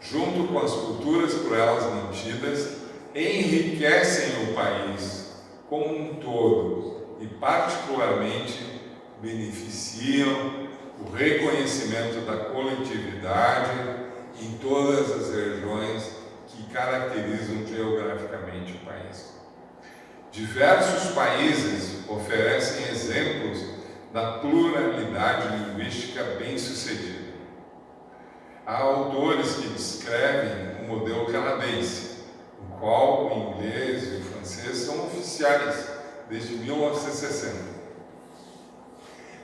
junto com as culturas por elas mantidas, enriquecem o país como um todo e particularmente beneficiam o reconhecimento da coletividade em todas as regiões que caracterizam geograficamente o país. Diversos países oferecem exemplos da pluralidade linguística bem-sucedida. Há autores que descrevem o modelo canadense, no qual o inglês e o francês são oficiais desde 1960.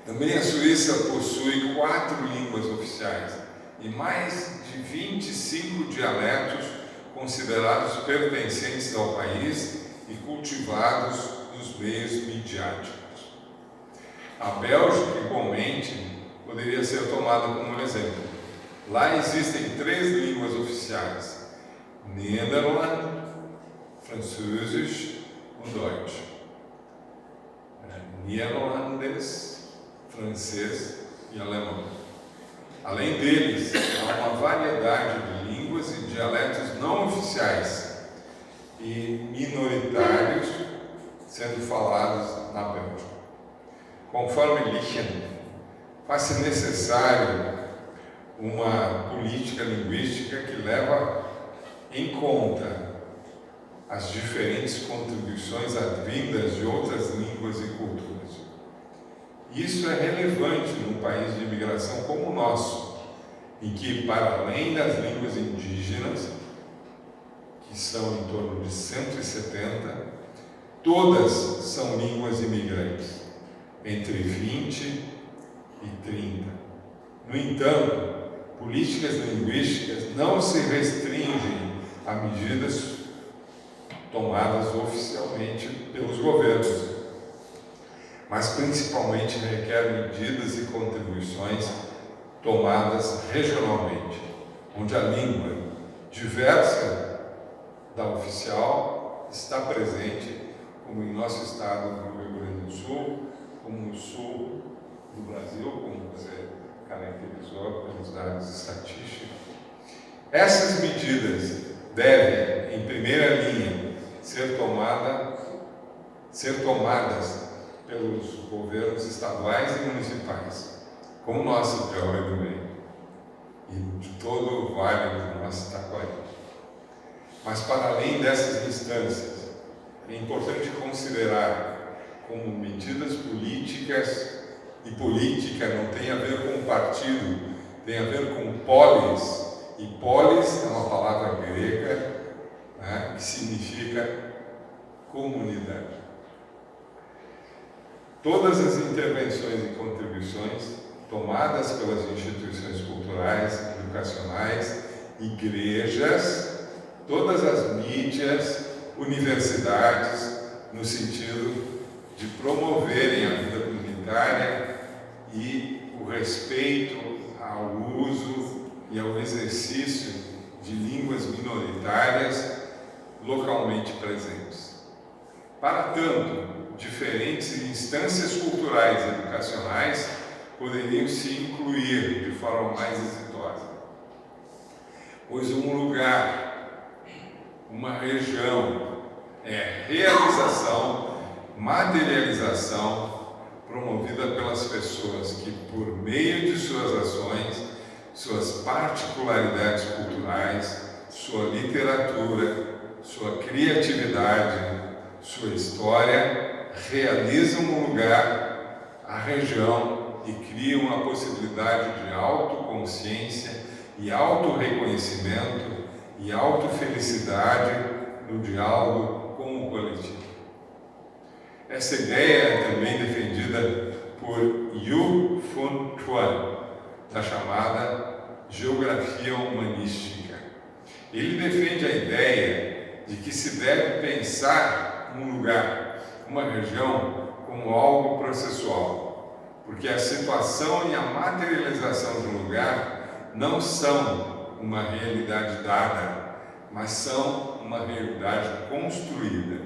Também a Suíça possui 4 línguas oficiais e mais de 25 dialetos considerados pertencentes ao país e cultivados nos meios midiáticos. A Bélgica, igualmente, poderia ser tomada como um exemplo. Lá existem 3 línguas oficiais Nederland, Französisch und Deutsch. Neerlandês, francês e alemão. Além deles, há uma variedade de línguas e dialetos não oficiais e minoritários sendo falados na Bélgica. Conforme Lichen, faz-se necessário uma política linguística que leva em conta as diferentes contribuições advindas de outras línguas e culturas. Isso é relevante num país de imigração como o nosso, em que, para além das línguas indígenas, que são em torno de 170, todas são línguas imigrantes, entre 20 e 30. No entanto, políticas linguísticas não se restringem a medidas tomadas oficialmente pelos governos, mas principalmente requer medidas e contribuições tomadas regionalmente, onde a língua diversa da oficial está presente, como em nosso estado do Rio Grande do Sul, como no sul do Brasil, como você caracterizou pelos dados estatísticos. Essas medidas devem, em primeira linha, ser tomadas pelos governos estaduais e municipais, como o nosso Piauí do Meio e de todo o vale do nosso Taquari. Mas, para além dessas instâncias, é importante considerar como medidas políticas, e política não tem a ver com partido, tem a ver com polis, e polis é uma palavra grega, né, que significa comunidade. Todas as intervenções e contribuições tomadas pelas instituições culturais, educacionais, igrejas, todas as mídias, universidades, no sentido de promoverem a vida comunitária e o respeito ao uso e ao exercício de línguas minoritárias localmente presentes. Para tanto, diferentes instâncias culturais e educacionais poderiam se incluir de forma mais exitosa, pois um lugar, uma região, é realização, materialização promovida pelas pessoas que, por meio de suas ações, suas particularidades culturais, sua literatura, sua criatividade, sua história, realizam um lugar, a região e criam a possibilidade de autoconsciência e autorreconhecimento e autofelicidade no diálogo com o coletivo. Essa ideia é também defendida por Yu Fun Chuan, da chamada geografia humanística. Ele defende a ideia de que se deve pensar um lugar, uma região, como algo processual, porque a situação e a materialização de um lugar não são uma realidade dada, mas são uma realidade construída,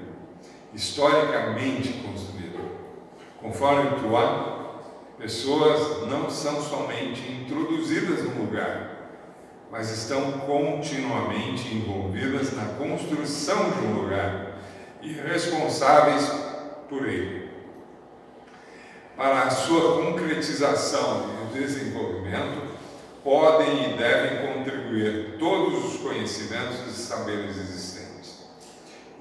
historicamente construída. Conforme Tuan, pessoas não são somente introduzidas no lugar, mas estão continuamente envolvidas na construção de um lugar e responsáveis por ele. Para a sua concretização e o desenvolvimento, podem e devem contribuir todos os conhecimentos e saberes existentes.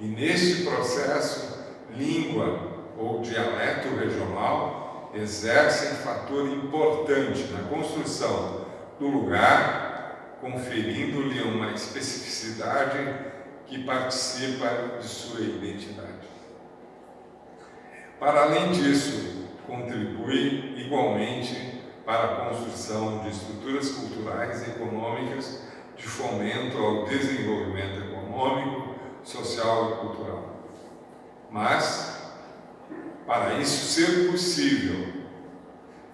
E neste processo, língua ou dialeto regional exercem fator importante na construção do lugar, conferindo-lhe uma especificidade que participa de sua identidade. Para além disso, contribui igualmente para a construção de estruturas culturais e econômicas de fomento ao desenvolvimento econômico, social e cultural. Mas, para isso ser possível,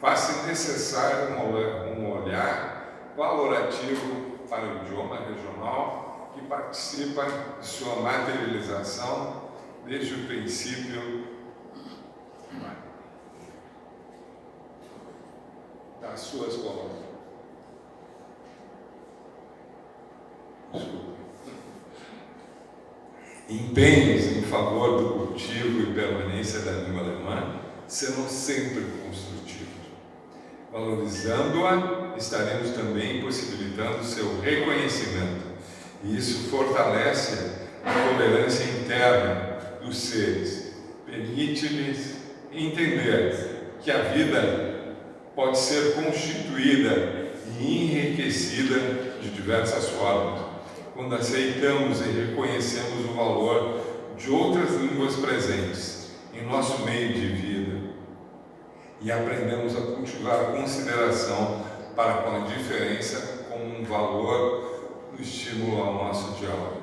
faz-se necessário um olhar valorativo para o idioma regional que participa de sua materialização desde o princípio das suas colônias. Empenhos em favor do cultivo e permanência da língua alemã serão sempre construtivos. Valorizando-a, estaremos também possibilitando seu reconhecimento, e isso fortalece a tolerância interna dos seres. Permite-lhes entender que a vida pode ser constituída e enriquecida de diversas formas, quando aceitamos e reconhecemos o valor de outras línguas presentes em nosso meio de vida e aprendemos a cultivar a consideração para com a diferença como um valor no estímulo ao nosso diálogo.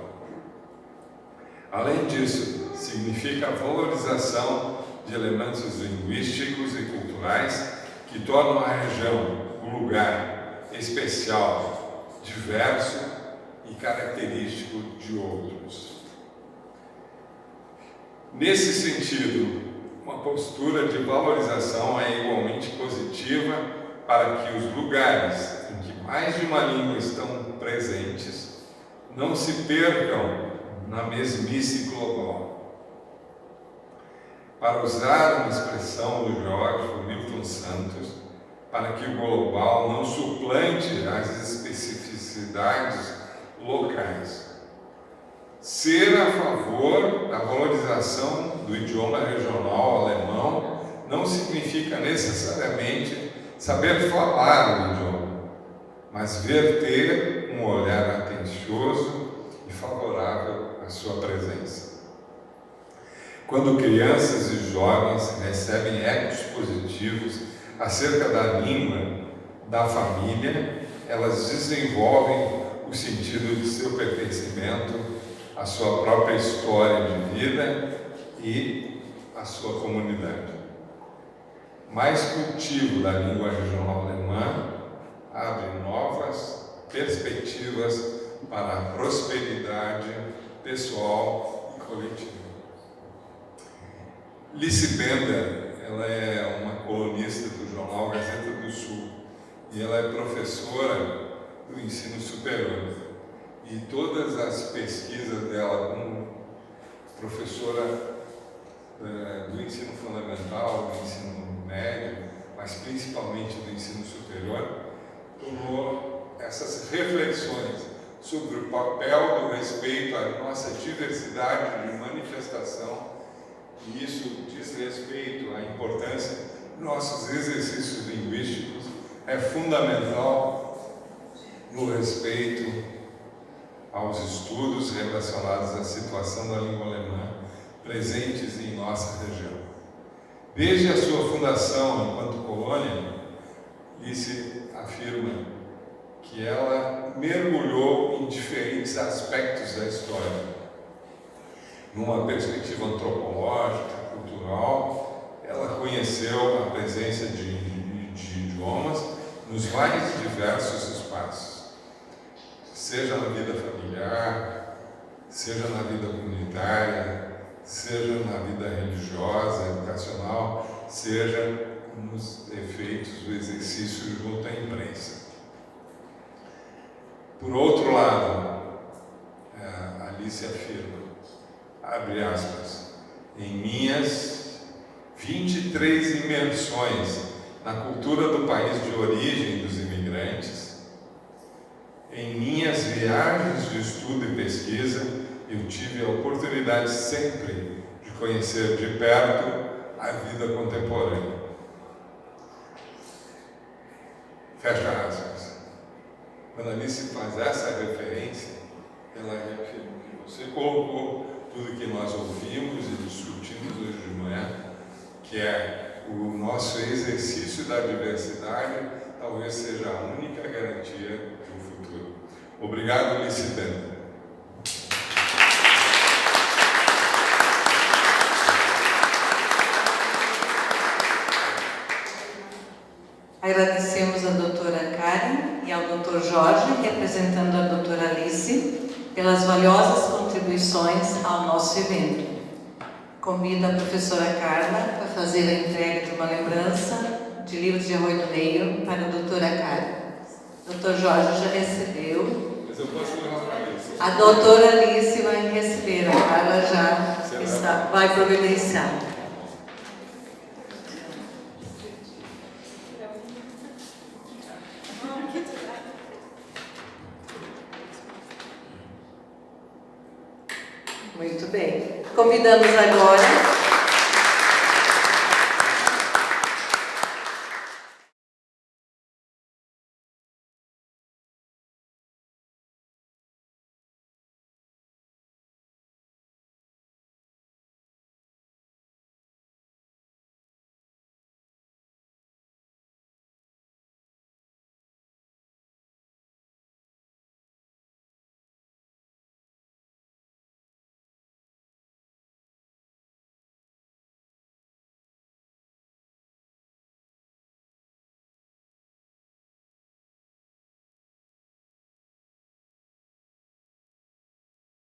Além disso, significa a valorização de elementos linguísticos e culturais que tornam a região um lugar especial, diverso e característico de outros. Nesse sentido, uma postura de valorização é igualmente positiva para que os lugares em que mais de uma língua estão presentes não se percam na mesmice global. Para usar uma expressão do geógrafo Milton Santos, para que o global não suplante as especificidades locais. Ser a favor da valorização do idioma regional alemão não significa necessariamente saber falar o idioma, mas verter um olhar atencioso e favorável à sua presença. Quando crianças e jovens recebem ecos positivos acerca da língua, da família, elas desenvolvem o sentido de seu pertencimento, a sua própria história de vida e a sua comunidade. Mais cultivo da língua regional alemã abre novas perspectivas para a prosperidade pessoal e coletiva. Lice Bender, ela é uma colunista do jornal Gazeta do Sul e ela é professora do ensino superior. E todas as pesquisas dela como professora do ensino fundamental, do ensino médio, mas principalmente do ensino superior, tornou essas reflexões sobre o papel do respeito à nossa diversidade de manifestação, e isso diz respeito à importância de nossos exercícios linguísticos, é fundamental no respeito aos estudos relacionados à situação da língua alemã presentes em nossa região. Desde a sua fundação enquanto colônia, Lice afirma que ela mergulhou em diferentes aspectos da história. Numa perspectiva antropológica, cultural, ela conheceu a presença de idiomas nos mais diversos espaços, seja na vida familiar, seja na vida comunitária, seja na vida religiosa, educacional, seja nos efeitos do exercício junto à imprensa. Por outro lado, Alice afirma, abre aspas, em minhas 23 imersões na cultura do país de origem dos imigrantes, em minhas viagens de estudo e pesquisa, eu tive a oportunidade sempre de conhecer de perto a vida contemporânea. Fecha aspas. Quando a Alice faz essa referência, ela reafirma que você colocou tudo que nós ouvimos e discutimos hoje de manhã, que é o nosso exercício da diversidade, talvez seja a única garantia de um futuro. Obrigado, Lice Bender. Agradecemos a doutora Karen e ao doutor Jorge, representando a doutora Alice. pelas valiosas contribuições ao nosso evento. Convido a professora Carla para fazer a entrega de uma lembrança de livros de Arroio do Meio para a doutora Carla. O doutor Jorge já recebeu. Mas eu posso levar para isso. A doutora Alice vai receber, a Carla já vai providenciar. Muito bem. Convidamos agora